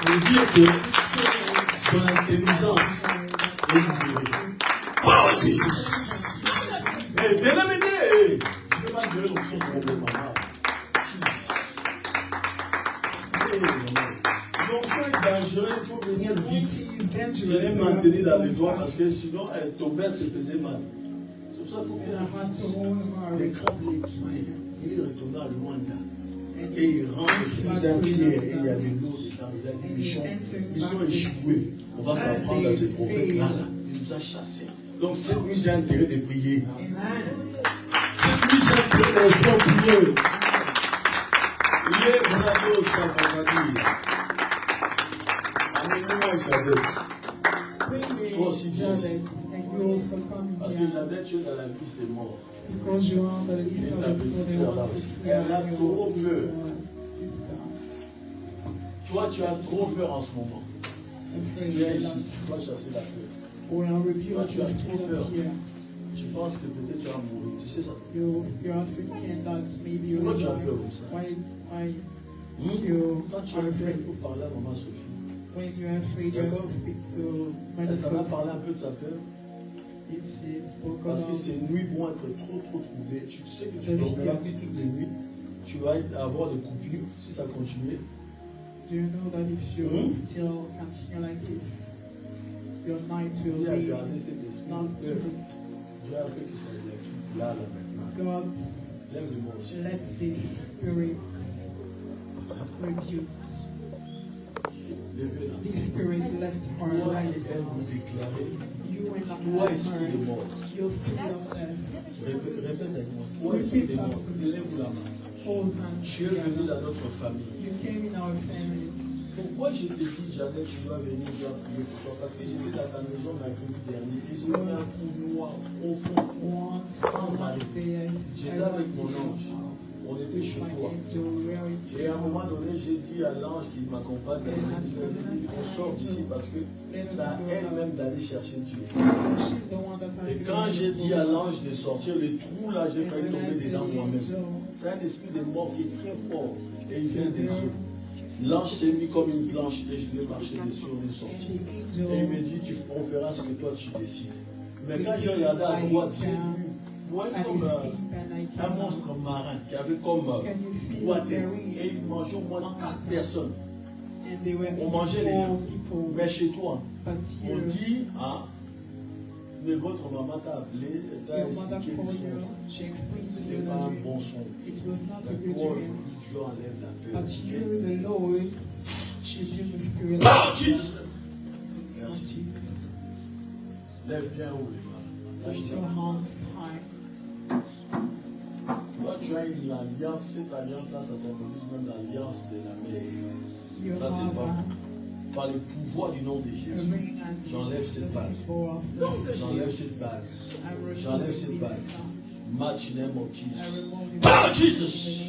Pour dire que son intelligence est libérée. Oh Jésus! Mais viens m'aider! Je ne peux pas dire que son problème, maman. L'enfant est dangereux, il faut venir vite. Je l'ai maintenu dans les doigts parce que sinon elle tombait, elle se faisait mal. C'est pour ça qu'il faut venir vite. Les crabes l'équité. Il est retourné à Luanda. Et il rentre sous un pierre et il y a de l'eau dedans. Il a dit, ils ont échoué. On va s'en prendre à ces prophètes-là. Il nous a chassés. Donc cette nuit, j'ai intérêt de prier. Cette nuit, j'ai intérêt de prier. Il est bravo, ça va dire. Alléluia, Jadette. Toi aussi, Dieu. Parce que Jadette, tu es dans la liste des morts. Et ta petite sœur là aussi. Elle a trop peur. Toi, tu as trop peur en ce moment. Viens ici, tu vas chasser la peur. Toi, tu as trop peur. Tu penses que peut-être tu vas mourir. Tu sais ça? Pourquoi tu as peur comme ça? Quand tu as peur, il faut parler à maman Sophie. D'accord? Elle t'en a parlé un peu de sa peur? Parce que ces nuits vont être trop troublées. Tu sais que tu dormiras plus toutes les nuits. Tu vas avoir des coupures si ça continue. Do you know that if you still continue like this, your night will be not even. Dieu a fait que ça la quitte là maintenant. God, Lève-le-moi aussi. let the spirit rebuke. Lève-le là. The spirit left our lives. Elle vous déclarer. You and Toi, esprit de mort. your spirit of death. Répète avec moi. Toi, esprit de mort. Lève-vous la main. Hold hands. Tu es venu dans notre famille. You came in our family. Pourquoi je te dis, Jeannette, tu dois venir bien prier pour toi? Parce que j'étais dans ta maison mercredi dernier et j'ai mis un coup noir au fond, sans arrêt. J'étais avec mon ange. On était chez toi. Et à un moment donné, j'ai dit à l'ange qui m'accompagne, on sort d'ici parce que ça aide même d'aller chercher Dieu. Et quand j'ai dit à l'ange de sortir, le trou là, j'ai failli tomber dedans moi-même. C'est un esprit de mort qui est très fort et il vient des eaux. L'ange s'est mis comme une planche et je l'ai marché dessus, on est sorti. Et il me dit, on fera ce que toi tu décides. Mais quand j'ai regardé à droite, j'ai vu comme un monstre marin qui avait comme 3 têtes et il mangeait au moins 4 personnes. On mangeait les gens. Mais chez toi, on dit, ah, mais votre maman t'a appelé, t'a expliqué le son. C'était pas un bon son. Mais toi, aujourd'hui, Dieu enlève la peur. But you, the Lord, Ah, Jesus! Merci. Lève bien haut les mains. lift your hands high. Toi, tu as une alliance. Cette alliance-là, ça symbolise même l'alliance de la mer. You Ça, c'est have pas par le pouvoir du nom de a Jésus. ring and J'enlève cette bague. J'enlève cette bague. J'enlève cette bague. Match name of Jesus. Ah, Jesus!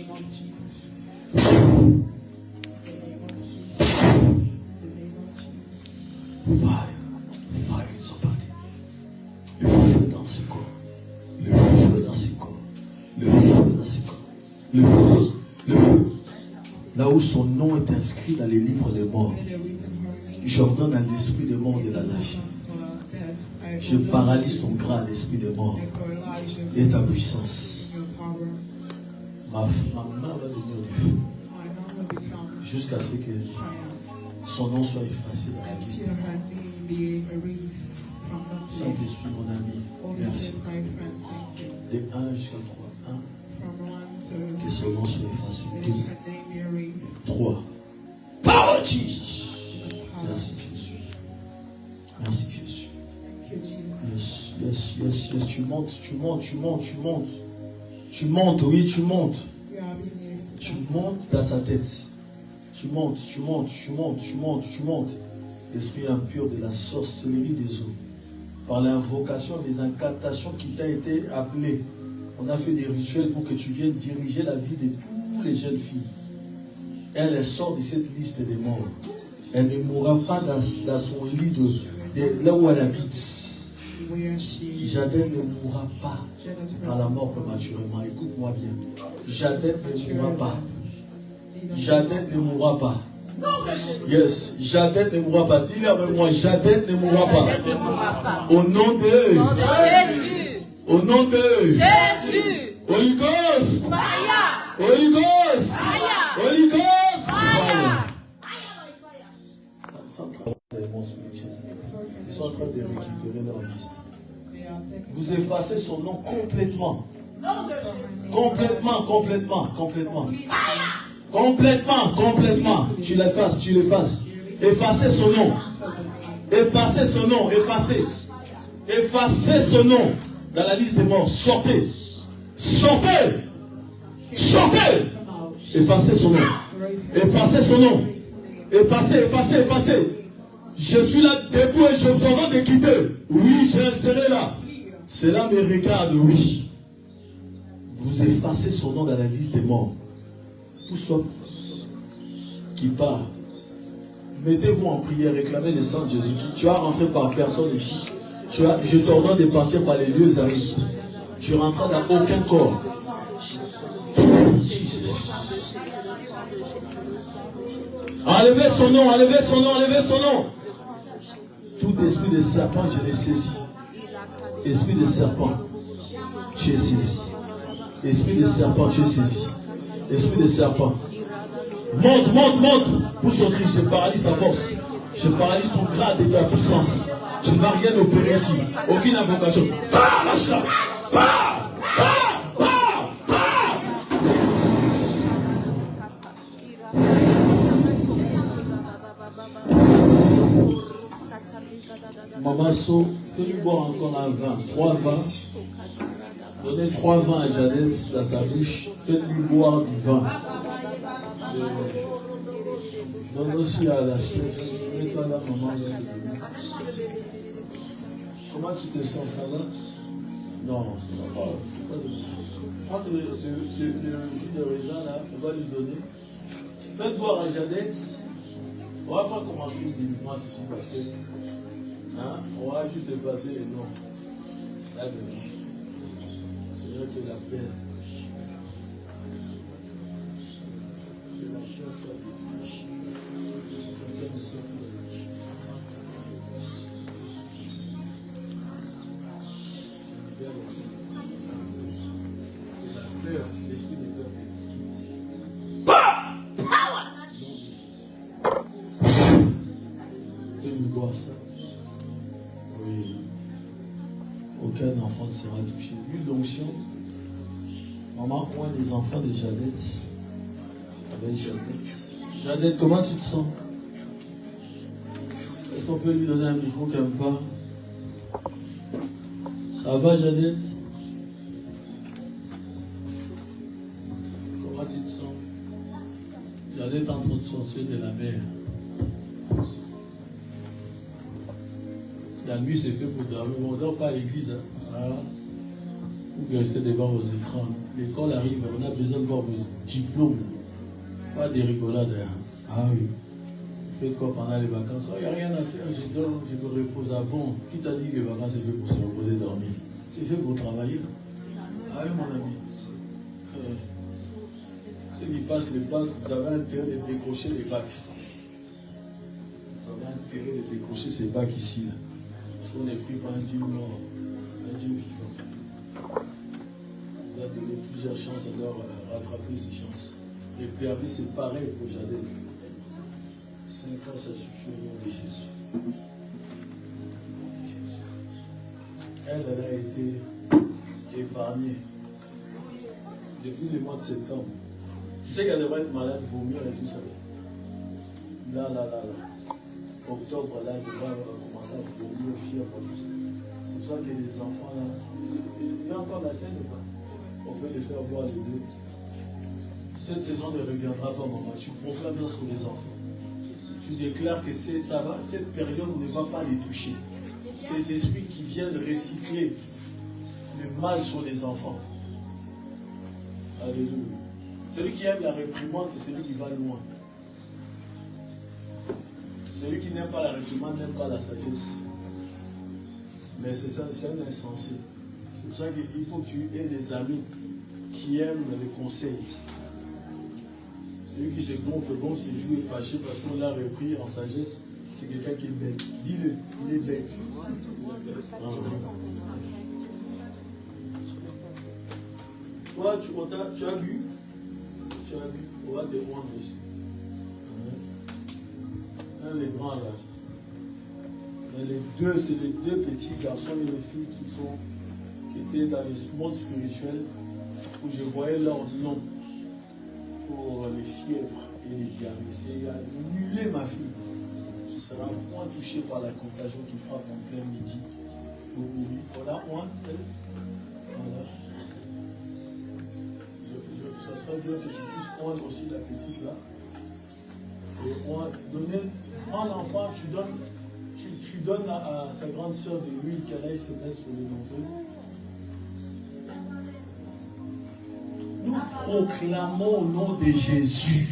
Fire is parti. Le feu dans ce corps. Le feu dans ce corps. Le feu dans ce corps. Le feu. Le feu. Là où son nom est inscrit dans les livres des morts. J'ordonne à l'esprit des morts de la lâcher. Je paralyse ton grade, esprit des morts. Et ta puissance. Ma main va devenir du feu. Jusqu'à ce que son nom soit effacé dans la vie. Saint-Esprit, mon ami, merci. De 1 jusqu'à 3. 1. Que son nom soit effacé. 2. 3. Power Jesus. Merci Jésus. Merci Jésus. Yes, yes, yes, yes. Tu montes, tu montes, tu montes, tu montes. Tu montes, oui, tu montes. Tu montes dans sa tête. Tu montes, tu montes, tu montes, tu montes, tu montes. L'esprit impur de la sorcellerie des eaux. Par l'invocation des incantations qui t'a été appelé. On a fait des rituels pour que tu viennes diriger la vie de toutes les jeunes filles. Elle sort de cette liste des morts. Elle ne mourra pas dans son lit de là où elle habite. Jadette ne mourra pas par la mort prématurément. Écoute-moi bien. Jadette ne mourra pas. Jadette ne mourra pas. Yes, Jadette ne mourra pas. Dis-le avec moi, Jadette ne mourra pas. Au nom de Jésus. Au nom de Jésus. Holy Ghost. Fire. Holy Ghost. Fire. Holy Ghost. Fire. sont en train de récupérer leur liste. Vous effacez son nom complètement. Complètement. Complètement. Tu l'effaces. Effacez son nom. Effacez son nom dans la liste des morts. Sortez. Effacez son nom. Effacez. Je suis là debout et je vous ordonne de quitter. Oui, je resterai là. Cela me regarde, oui. Vous effacez son nom dans la liste des morts. Pousse-toi. Qui part. Mettez-vous en prière, réclamez le sang de Jésus. Tu vas rentrer par personne ici. Je t'ordonne de partir par les lieux arides. Tu rentres dans aucun corps. Enlevez son nom. Tout esprit de serpent, je l'ai saisi. Esprit de serpent, tu es saisi. Esprit de serpent. Monte. Pousse ton cri, je paralyse ta force. Je paralyse ton grade et ta puissance. Tu ne vas rien opérer ici. Aucune invocation. Maman So, fais-lui boire encore un vin. 3 vins. Donnez 3 vins à Jeannette dans sa bouche. Faites-lui boire du vin. Donne aussi à l'acheter. Mets-toi là, maman. Comment tu te sens, ça va? Non, ça va pas. Prends le jus de raisin là, on va lui donner. Faites boire à Jeannette. On va pas commencer une délivrance ici parce que on va juste effacer les noms. C'est vrai que la paix. L'esprit de peur. Voir ça. Oui. Aucun enfant ne sera touché. L'huile d'onction. Maman, moi, les enfants de Jeannette. Avec Jeannette. Jeannette, comment tu te sens? Est-ce qu'on peut lui donner un micro qu'elle me parle? Ça va, Jeannette? Comment tu te sens? Jeannette est en train de sortir de la mer. La nuit, c'est fait pour dormir. On ne dort pas à l'église. Voilà. Vous restez devant vos écrans. L'école arrive, on a besoin de voir vos diplômes. Pas des rigolades. Ah oui. Vous faites quoi pendant les vacances? Il n'y a rien à faire, je dors, je me repose. Ah bon, qui t'a dit que les vacances, c'est fait pour se reposer, dormir? C'est fait pour travailler. Ah oui, mon ami. Ceux qui passent les bacs, vous avez intérêt de décrocher les bacs. Vous avez intérêt de décrocher ces bacs ici. Là. On est pris par un Dieu mort, un Dieu vivant. Il a donné plusieurs chances à leur rattraper ces chances. Le permis, c'est pareil pour Jeannette. 5 ans, ça suffit au nom de Jésus. Elle a été épargnée depuis le mois de septembre. Tu sais qu'elle devrait être malade, vomir et tout ça. Là. Octobre, là, elle devrait commencer à vomir, fièvre, tout ça. C'est pour ça que les enfants, là, il y a encore la scène ou pas? On peut les faire boire les deux. Cette saison ne reviendra pas, maman. Tu proclames bien sur les enfants. Tu déclares que cette période ne va pas les toucher. Ces esprits qui viennent recycler le mal sur les enfants. Alléluia. Celui qui aime la réprimande, c'est celui qui va loin. Celui qui n'aime pas la réprimande n'aime pas la sagesse. Mais c'est ça, c'est un insensé. C'est pour ça qu'il faut que tu aies des amis qui aiment les conseils. Celui qui se gonfle, se joue et fâché parce qu'on l'a repris en sagesse, c'est quelqu'un qui est bête. Dis-le, il est bête. Toi, tu as bu? Tu as bu? On va te rendre ici. Les grands là. c'est les deux petits garçons et les filles qui étaient dans le monde spirituel, où je voyais leur nom pour les fièvres et les diarrhées. C'est annulé ma fille. Tu seras moins touché par la contagion qui frappe en plein midi. Voilà, moi, voilà. Ça serait bien que tu puisses prendre aussi la petite là. Et moi, prends l'enfant, tu donnes à sa grande soeur de l'huile qu'elle aille se mettre sur le manteau. Nous proclamons au nom de Jésus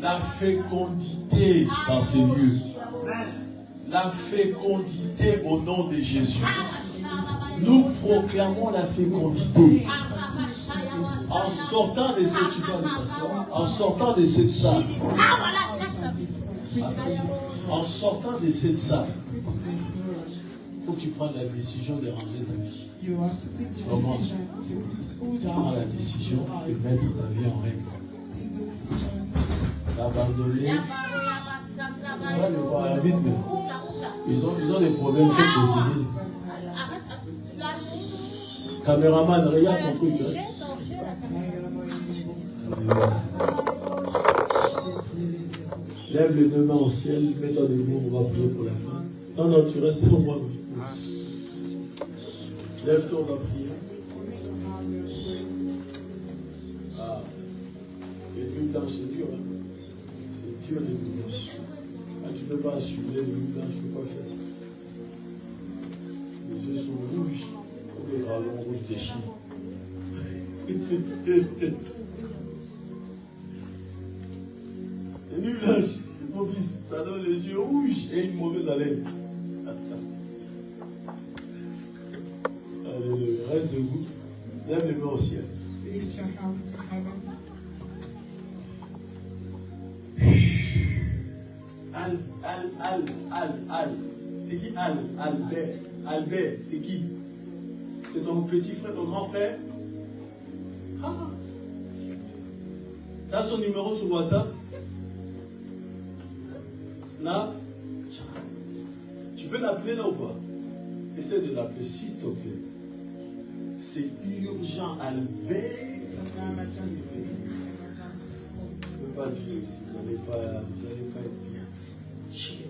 la fécondité dans ces lieux. La fécondité au nom de Jésus. Nous proclamons la fécondité. En sortant de cette salle, en sortant de cette salle, il faut que tu prennes la décision de ranger ta vie. Tu commences. Prends la décision de mettre ta vie en règle. D'abandonner. Ouais, vite, mais ils ont des problèmes sur les civils. Caméraman, regarde ton truc. Lève les deux mains au ciel, mets-toi debout, on va prier pour la fin. Non, tu restes pour moi. Lève-toi, on va prier. Ah, les nuits blanches, c'est dur. Hein? C'est dur, les nuits blanches. Quand tu ne peux pas assumer les nuits blanches, je ne peux pas faire ça. Les yeux sont rouges, comme les dragons rouges des Chines. Les nuits blanches, mon fils, ça donne les yeux rouges et une mauvaise haleine. Allez, reste debout. Lève les mains au ciel. Al. C'est qui Al? Albert, c'est qui? C'est ton petit frère, ton grand frère? Ah. T'as son numéro sur WhatsApp? Snap? Tu peux l'appeler là ou pas? Essaie de l'appeler s'il te plaît. C'est urgent, Albert. Je ne peux pas dire ici, vous n'allez pas être bien. Jésus.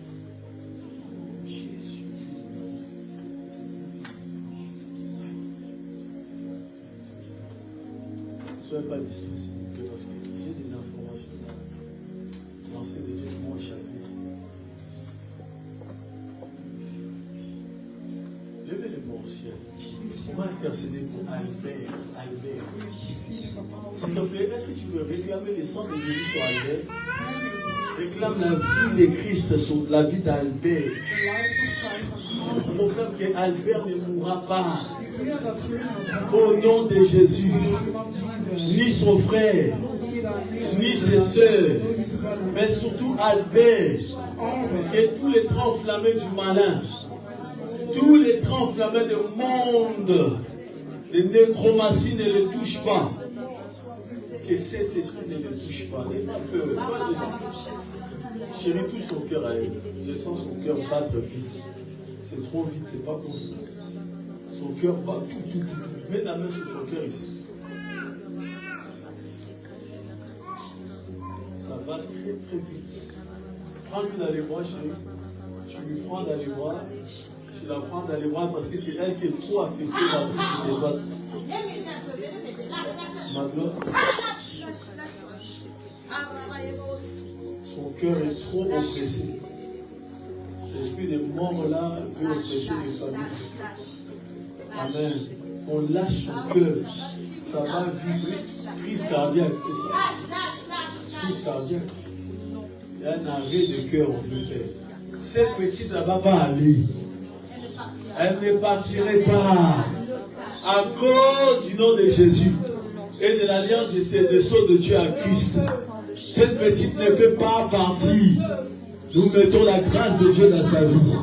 Ne soyez pas distants, s'il vous plaît, parce que j'ai des informations là. Pensez de Dieu qui m'ont échappé. Levez les mains au ciel. On va intercéder pour Albert. S'il te plaît, est-ce que tu veux réclamer le sang de Jésus sur Albert? Réclame la vie de Christ sur la vie d'Albert. Proclame que Albert ne mourra pas. Au nom de Jésus. Ni son frère, ni ses soeurs, mais surtout Albert. Que tous les traits enflammés du malin, tous les traits enflammés du monde, les nécromancies ne les touchent pas. Que cet esprit ne les touche pas. N'aie pas peur. Chérie, touche son cœur à elle. Je sens son cœur battre vite. C'est trop vite, c'est pas comme ça. Son cœur bat tout. Mets la main sur son cœur ici. Ça va très vite. Prends-lui dans les bras, chérie. Tu lui prends dans les bras. Tu la prends dans les bras parce que c'est elle qui est trop affectée par tout ce qui se passe. Ma gloire. Son cœur est trop oppressé. L'esprit des morts là veut oppresser les familles. Amen. On lâche son cœur. Ça va vibrer. Crise cardiaque, c'est ça. Crise cardiaque. C'est un arrêt de cœur, on peut faire. Cette petite ne va pas aller. Elle ne partirait pas. À cause du nom de Jésus et de l'alliance des sceaux de Dieu à Christ. Cette petite ne peut pas partir. Nous mettons la grâce de Dieu dans sa vie.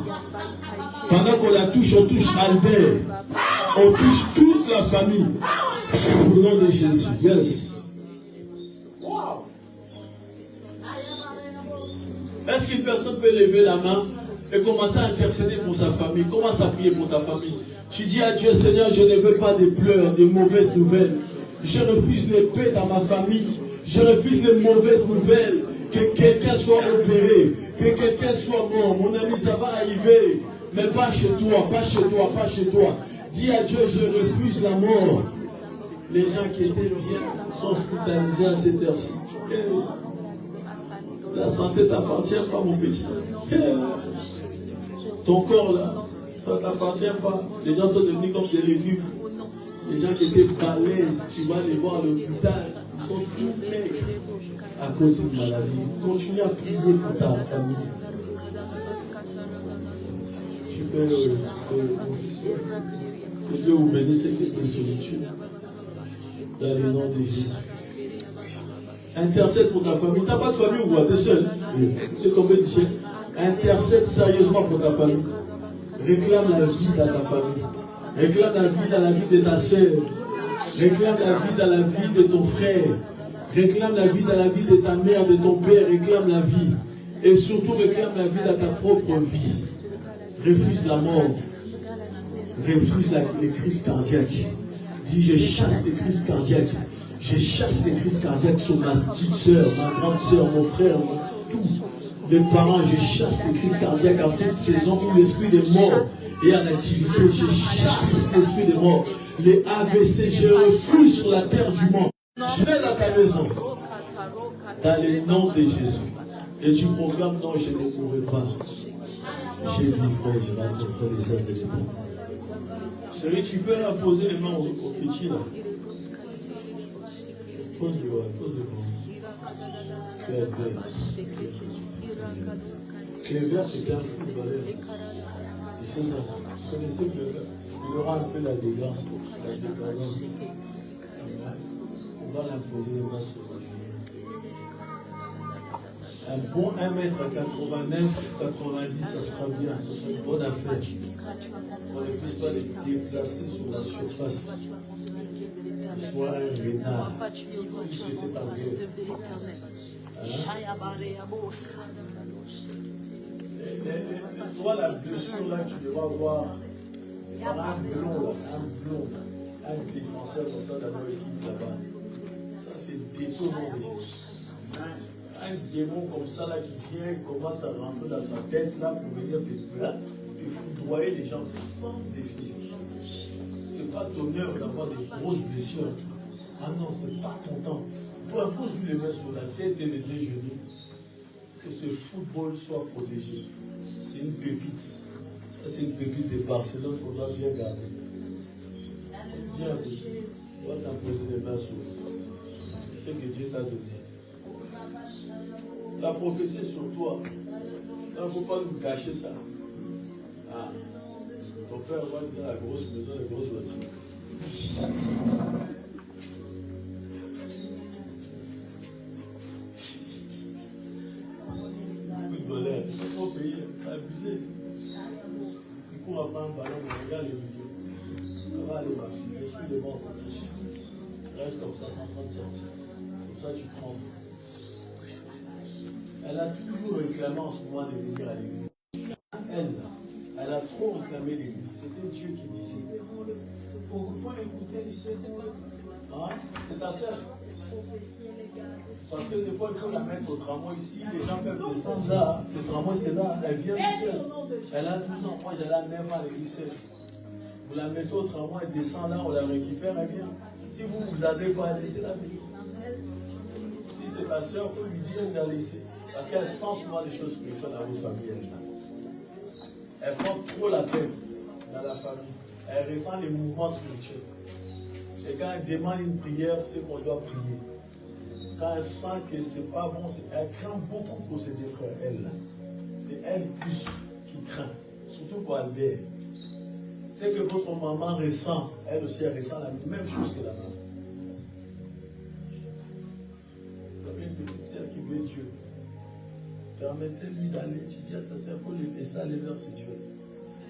Pendant qu'on la touche, on touche Albert. On touche toute la famille. Au nom de Jésus. Yes. Wow. Est-ce qu'une personne peut lever la main et commence à intercéder pour sa famille. Commence à prier pour ta famille. Tu dis à Dieu, Seigneur, je ne veux pas des pleurs, des mauvaises nouvelles. Je refuse les paix dans ma famille. Je refuse les mauvaises nouvelles. Que quelqu'un soit opéré, que quelqu'un soit mort. Mon ami, ça va arriver. Mais pas chez toi, pas chez toi, pas chez toi. Dis à Dieu, je refuse la mort. Les gens qui étaient bien sont hospitalisés à cette heure-ci. La santé ne t'appartient pas, mon petit. Ton corps, là, ça ne t'appartient pas. Les gens sont devenus comme des légumes. Les gens qui étaient balèzes, tu vas les voir à l'hôpital, ils sont tout maigres à cause d'une maladie. Continue à prier pour ta famille. Tu peux confesser. Que Dieu vous bénisse et que de solitude. Dans le nom de Jésus. Intercède pour ta famille. Tu n'as pas de famille ou quoi? Tu es seul. Tu es tombé du ciel. Intercède sérieusement pour ta famille. Réclame la vie dans ta famille. Réclame la vie dans la vie de ta soeur. Réclame la vie dans la vie de ton frère. Réclame la vie dans la vie de ta mère, de ton père. Réclame la vie. Et surtout réclame la vie dans ta propre vie. Refuse la mort. Refuse les crises cardiaques. Dis, je chasse les crises cardiaques. Je chasse les crises cardiaques sur ma petite soeur, ma grande soeur, mon frère, tout. Les parents, je chasse les crises cardiaques en cette saison où l'esprit des morts est en activité. Je chasse l'esprit des morts. Les AVC, je refuse sur la terre du monde. Je vais dans ta maison. Dans le nom de Jésus. Et tu proclames, non, je ne mourrai pas. Je vivrai, je rencontrerai les œuvres de l'Éternel. Chérie, tu peux leur poser les mains au petit là. Pose-le, pose-le. Clévert, c'était un footballeur. Tu sais ça. Vous connaissez Clévert? Il aura un peu la dégrâce. La dégrâce. On va l'imposer les mains sur le genou. Un bon 1m89, 90, ça sera bien. Ça sera une bonne affaire. On ne puisse pas les déplacer sur la surface. Soit un renard. Puisque c'est pas vrai. Toi, la blessure là, tu devras voir un blond, un défenseur comme ça dans l'équipe là-bas. Ça, c'est détonnant. Un démon comme ça là qui vient, commence à rentrer dans sa tête là pour venir te foudroyer les gens sans effet. C'est pas ton heure d'avoir des grosses blessures. Ah non, c'est pas ton temps. Toi, pose-lui les mains sur la tête et les deux genoux. Que ce football soit protégé. C'est une pépite. Ça, c'est une pépite de Barcelone qu'on doit bien garder. Viens, on va t'imposer les mains sur ce que Dieu t'a donné. La prophétie sur toi. Il ne faut pas nous cacher ça. Ah. Ton père va dire la grosse maison, la grosse voiture. Footballeur, ils sont pas payés, c'est abusé. Il court après un ballon, on regarde les vidéos. Ça va aller marcher. L'esprit de mort t'empêche. Reste comme ça sans prendre sortir. Comme ça tu trembles. Elle a toujours réclamé en ce moment de venir à l'église. Elle a trop réclamé l'église. C'était Dieu qui disait. Il faut écouter. Hein? C'est ta soeur. Parce que des fois, il faut la mettre au tramway ici. Les gens peuvent descendre là. Le tramway, c'est là. Elle vient toute seule. Elle a 12 ans. Moi, j'allais à 9 ans à l'église seule. Vous la mettez au tramway, elle descend là, on la récupère, elle vient. Si vous ne l'avez pas, laissez-la venir. Si c'est ta soeur, il faut lui dire de la laisser. Parce qu'elle sent souvent les choses spirituelles dans votre famille. Elle prend trop la tête dans la famille. Elle ressent les mouvements spirituels. Et quand elle demande une prière, c'est qu'on doit prier. Quand elle sent que ce n'est pas bon, elle craint beaucoup pour ses deux frères, elle. C'est elle plus qui craint. Surtout pour Albert. C'est que votre maman ressent, elle aussi, elle ressent la même chose que la maman. Vous avez une petite sœur qui veut Dieu. Permettez-lui d'aller étudier à ta sœur, il faut lui laisser aller vers ce Dieu.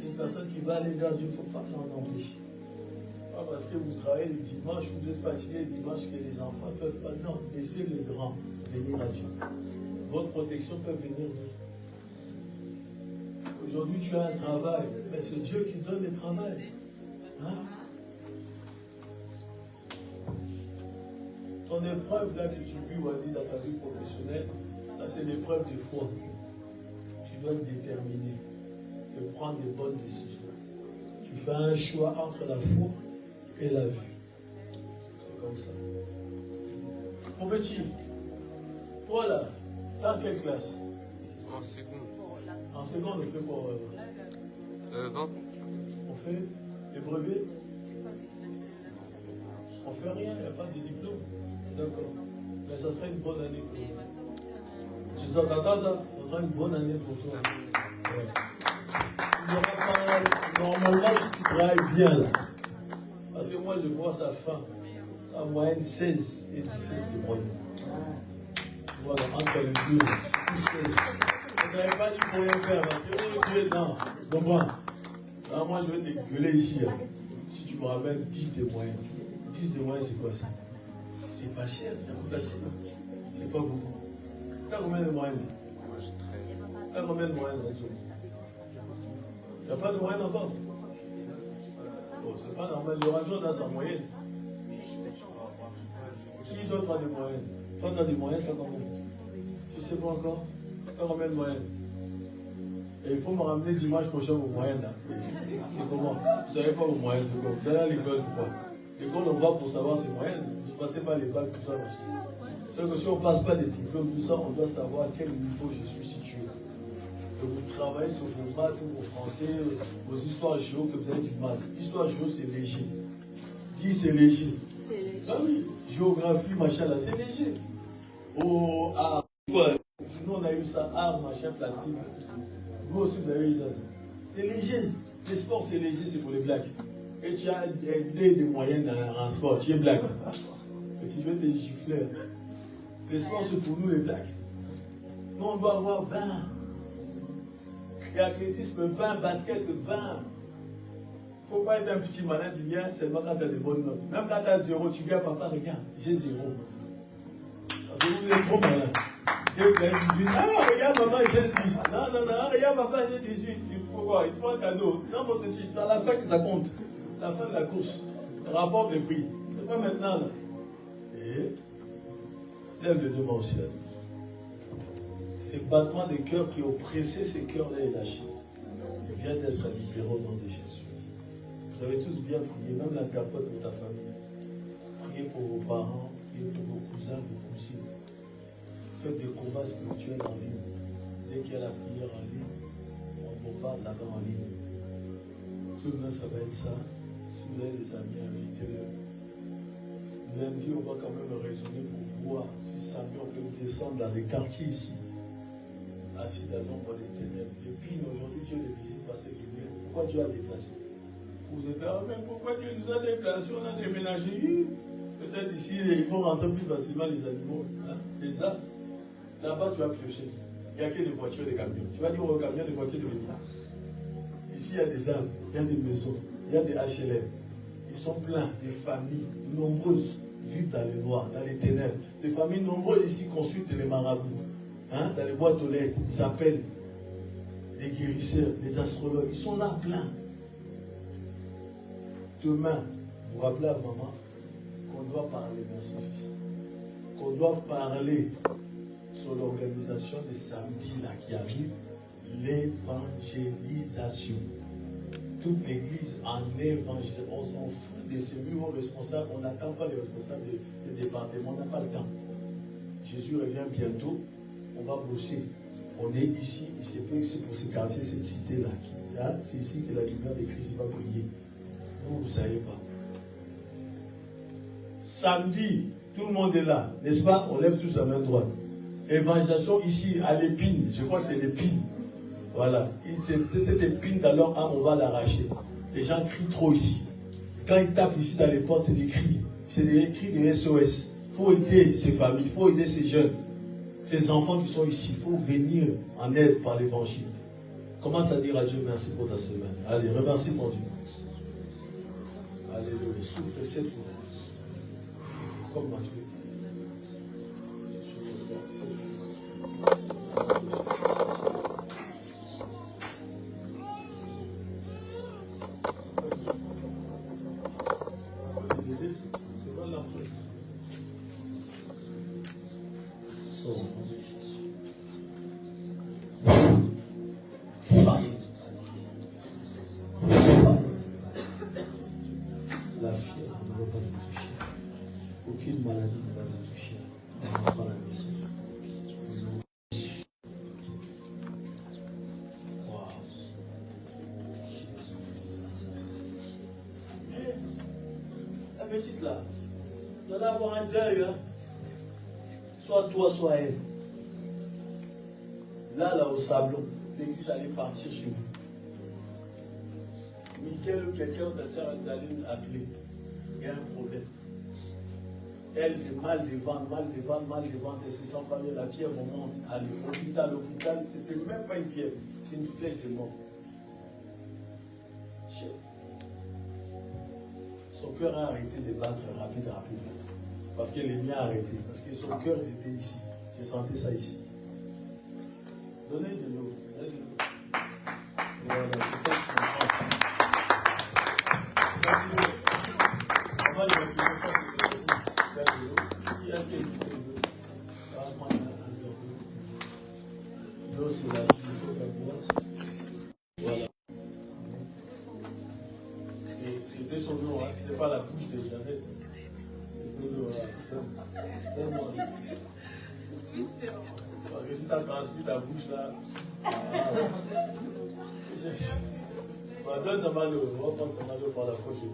Une personne qui va aller vers Dieu, il ne faut pas l'en empêcher. Pas parce que vous travaillez les dimanches, vous êtes fatigué les dimanches que les enfants ne peuvent pas. Non, laissez les grands venir à Dieu. Votre protection peut venir d'eux. Aujourd'hui, tu as un travail, mais c'est Dieu qui donne le travail. Hein? Ton épreuve là que tu vis Wadi, dans ta vie professionnelle, ça c'est l'épreuve de foi. Tu dois être déterminé de prendre des bonnes décisions. Tu fais un choix entre la foi et la vie. C'est comme ça. Mon petit, voilà, dans quelle classe? En seconde. En seconde, on fait quoi? 20. On fait les brevets? On fait rien, il n'y a pas de diplôme. D'accord. Mais ça serait une bonne année pour toi. Tu t'entends ça? Ça sera une bonne année pour toi. Ouais. Il y aura pas, normalement, si tu travailles bien là, parce que moi je vois sa fin, sa moyenne 16 et 17 de moyenne. Voilà, entre les deux, tout 16. Vous n'avez pas dit pour rien faire, parce que Dieu est dans. Comprends? Là, moi je vais te gueuler ici. Là. Si tu me ramènes 10 de moyenne. 10 de moyenne, c'est quoi ça? C'est pas cher, ça coûte la Chine. C'est pas beaucoup. T'as combien de moyenne? Moi j'ai 13. T'as combien de moyenne en dessous? T'as pas de moyenne encore? Bon, c'est pas normal. Le Rajon a sa moyenne. Qui d'autre a des moyennes? Toi, tu as des moyennes, t'as combien? Tu sais pas encore? T'as combien de moyennes? Et il faut me ramener dimanche prochain vos moyennes là. C'est comment? Vous savez pas vos moyennes, c'est quoi? Vous allez à l'école ou pas? L'école, on va pour savoir ses moyennes. Vous ne passez pas l'école, tout ça. C'est que si on ne passe pas des diplômes, tout ça, on doit savoir à quel niveau je suis situé. Que vous travaillez sur vos maths ou vos français, vos histoires géo, que vous avez du mal. Histoire géo, c'est léger. Dis, c'est léger. Ah oui, géographie, machin là, c'est léger. Oh, art, quoi? Nous, on a eu ça, art, machin, plastique. Vous aussi, vous avez eu ça. C'est léger. Les sports, c'est léger, c'est pour les blagues. Et tu as des moyennes en sport, tu es blague. Et tu veux te gifler. Les sports, c'est pour nous les blagues. Nous, on doit avoir 20. Et athlétisme, 20, basket, 20. Il ne faut pas être un petit malin, tu viens seulement quand tu as des bonnes notes. Même quand tu as 0, tu viens, papa, regarde, j'ai 0. Parce que vous êtes trop malin. Et vous avez 18. Ah, regarde, maman, j'ai 18. Non, regarde, papa, j'ai 18. Il faut quoi? Il faut un cadeau. Non, votre titre, c'est à la fin que ça compte. La fin de la course. Le rapport des prix. C'est pas maintenant, là. Et lève les deux mains au ciel. Ces battements de cœur qui ont pressé ces cœurs-là et lâchés. Il vient d'être libéré au nom de Jésus. Vous avez tous bien prié, même la capote de ta famille. Priez pour vos parents, priez pour vos cousins, vos cousines. Faites des combats spirituels en ligne. Dès qu'il y a la prière en ligne, on bombarde là-bas en ligne. Demain, ça va être ça. Si vous avez des amis, invitez-les. Lundi, on va quand même raisonner pour voir si samedi, on peut descendre dans les quartiers ici. Assis dans l'ombre des ténèbres. Et puis, aujourd'hui, Dieu les visite parce qu'il veut. Pourquoi Dieu a déplacé? Vous êtes là, mais pourquoi Dieu nous a déplacés? On a déménagé. Peut-être ici, ils vont rentrer plus facilement les animaux. Hein? Les arbres. Là-bas, tu vas piocher. Il n'y a que des voitures et des camions. Tu vas dire aux camions, des voitures de venir. Ici, il y a des arbres, il y a des maisons, il y a des HLM. Ils sont pleins, des familles nombreuses vivent dans les noirs, dans les ténèbres. Des familles nombreuses ici consultent les marabouts. Hein, dans les boîtes aux lettres, ils s'appellent les guérisseurs, les astrologues. Ils sont là pleins. Demain, vous rappelez à maman qu'on doit parler, merci fils, qu'on doit parler sur l'organisation des samedis là qui arrive, l'évangélisation. Toute l'église en évangile. On s'en fout de ces bureaux responsables. On n'attend pas les responsables des départements. On n'a pas le temps. Jésus revient bientôt. On va bosser. On est ici. Il se peut que c'est pour ce quartier, cette cité-là. C'est ici que la lumière de Christ va briller. Vous ne savez pas. Samedi, tout le monde est là. N'est-ce pas? On lève tous la main droite. Évangélisation ici, à l'épine. Je crois que c'est l'épine. Voilà. Cette épine dans leur âme, on va l'arracher. Les gens crient trop ici. Quand ils tapent ici dans les portes, c'est des cris. C'est des cris de SOS. Il faut aider ces familles, il faut aider ces jeunes, ces enfants qui sont ici. Il faut venir en aide par l'évangile. Commence à dire à Dieu merci pour ta semaine. Allez, remercie mon Dieu. Alléluia. Souffle cette fois. Comme ma Dieu. petite là, vous allez avoir un deuil. Hein? Soit toi, soit elle. Là, au sablon, l'église allait partir chez vous. Michael ou quelqu'un de ta soeur d'aller appeler. Il y a un problème. Elle est mal de ventre, elle se sent pas bien, la fièvre monte à l'hôpital, c'était même pas une fièvre, c'est une flèche de mort. Son cœur a arrêté de battre rapide. Parce que les miens a arrêté. Parce que son cœur était ici. J'ai senti ça ici. Donnez de l'eau. Voilà, on va lui appliquer ça. Est-ce qu'il y a de l'eau? On va prendre un verre d'eau. L'eau, c'est la vie, il faut la boire. Voilà. C'était son nom, hein. C'était pas la bouche de Janet. C'était l'eau. Donne-moi. Parce que si tu as transmis ta bouche là, donne sa malo, on va prendre sa malo par la fois chez vous.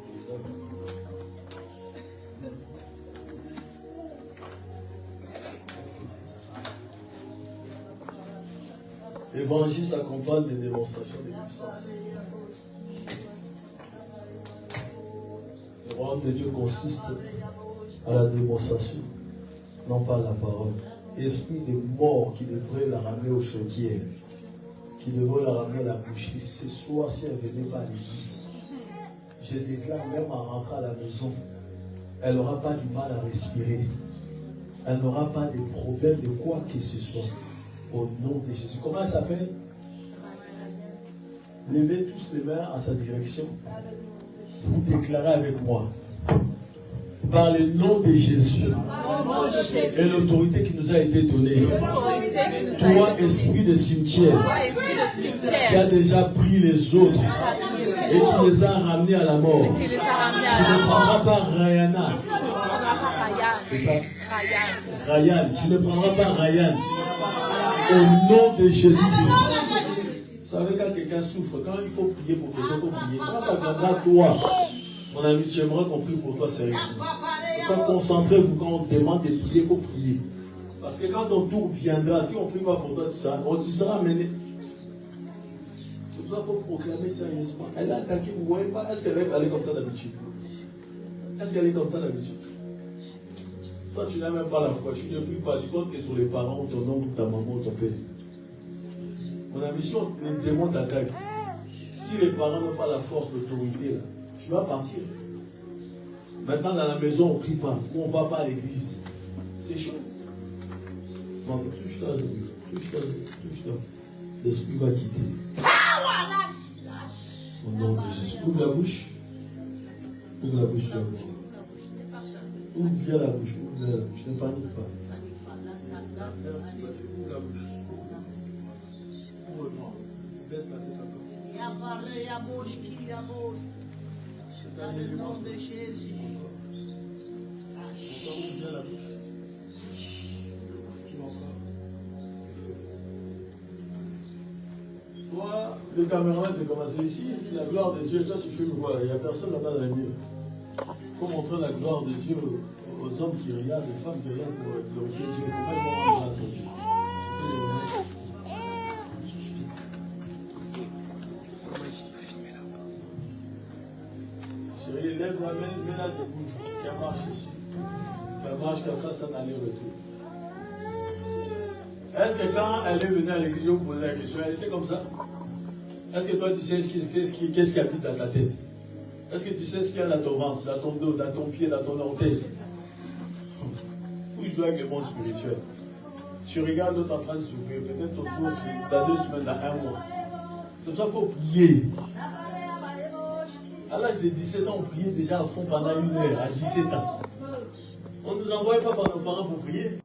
L'évangile s'accompagne des démonstrations de puissance. Le royaume de Dieu consiste à la démonstration, non pas à la parole. Esprit de mort qui devrait la ramener au chaudière, qui devrait la ramener à la boucherie, ce soir si elle ne venait pas à l'église, je déclare même en rentrant à la maison, elle n'aura pas du mal à respirer. Elle n'aura pas de problème de quoi que ce soit. Au nom de Jésus. Comment elle s'appelle? Levez tous les mains à sa direction. Vous déclarez avec moi. Par le nom de Jésus et l'autorité qui nous a été donnée, toi, esprit de cimetière, qui a déjà pris les autres et tu les as ramenés à la mort, tu ne prendras pas Rayana. C'est ça? Ryan. Tu ne prendras pas Ryan. Au nom de Jésus-Christ. Vous savez, quand quelqu'un souffre, quand il faut prier pour quelqu'un, il faut prier. Quand ça viendra toi, mon ami, tu aimerais qu'on prie pour toi sérieusement. Il faut concentrez-vous quand on demande de prier, il faut prier. Parce que quand ton tour viendra, si on ne prie pas pour toi, tu seras amené. C'est pour ça qu'il faut proclamer sérieusement. Elle a attaqué, vous ne voyez pas, est-ce qu'elle est comme ça d'habitude? Est-ce qu'elle est comme ça d'habitude? Toi, tu n'as même pas la foi. Tu ne pries pas. Tu comptes que sur les parents, ou ton oncle, ou ta maman, ou ton père. Mon ami, si les démons t'attaquent, si les parents n'ont pas la force, l'autorité, tu vas partir. Maintenant, dans la maison, on ne prie pas. Ou on ne va pas à l'église. C'est chaud. Bon, touche-toi, touche-toi. L'esprit va quitter. Au nom de Jésus. Ouvre la bouche. Ouvre la bouche. Ouvre bien la bouche. Ouvre bien la bouche. Ne panique pas. Ouvre la bouche. Ouvre-moi. Baisse la tête encore. Dans le nom de Jésus. Ouvre bien la bouche. Toi, le caméraman, c'est commencé ici. La gloire de Dieu, toi, tu fais le voir. Il n'y a personne là-bas dans le mur. Il faut montrer la gloire de Dieu aux hommes qui regardent, aux femmes qui regardent pour glorifier Dieu. Il ne faut pas y voir grâce à Dieu. Chérie, lève la main, mets-la debout. Qu'elle marche ici. Qu'elle marche, qu'elle fasse un aller-retour. Est-ce que quand elle est venue à l'église, vous posez la question, elle était comme ça? Est-ce que toi tu sais qu'est-ce qui habite dans ta tête? Est-ce que tu sais ce qu'il y a dans ton ventre, dans ton dos, dans ton pied, dans ton orteil? Où jouer avec le monde spirituel? Tu regardes l'autre en train de souffrir, peut-être ton tour dans 2 semaines, dans 1 mois. C'est pour ça qu'il faut prier. À l'âge de 17 ans, on priait déjà à fond pendant 1 heure, à 17 ans. On ne nous envoyait pas par nos parents pour prier.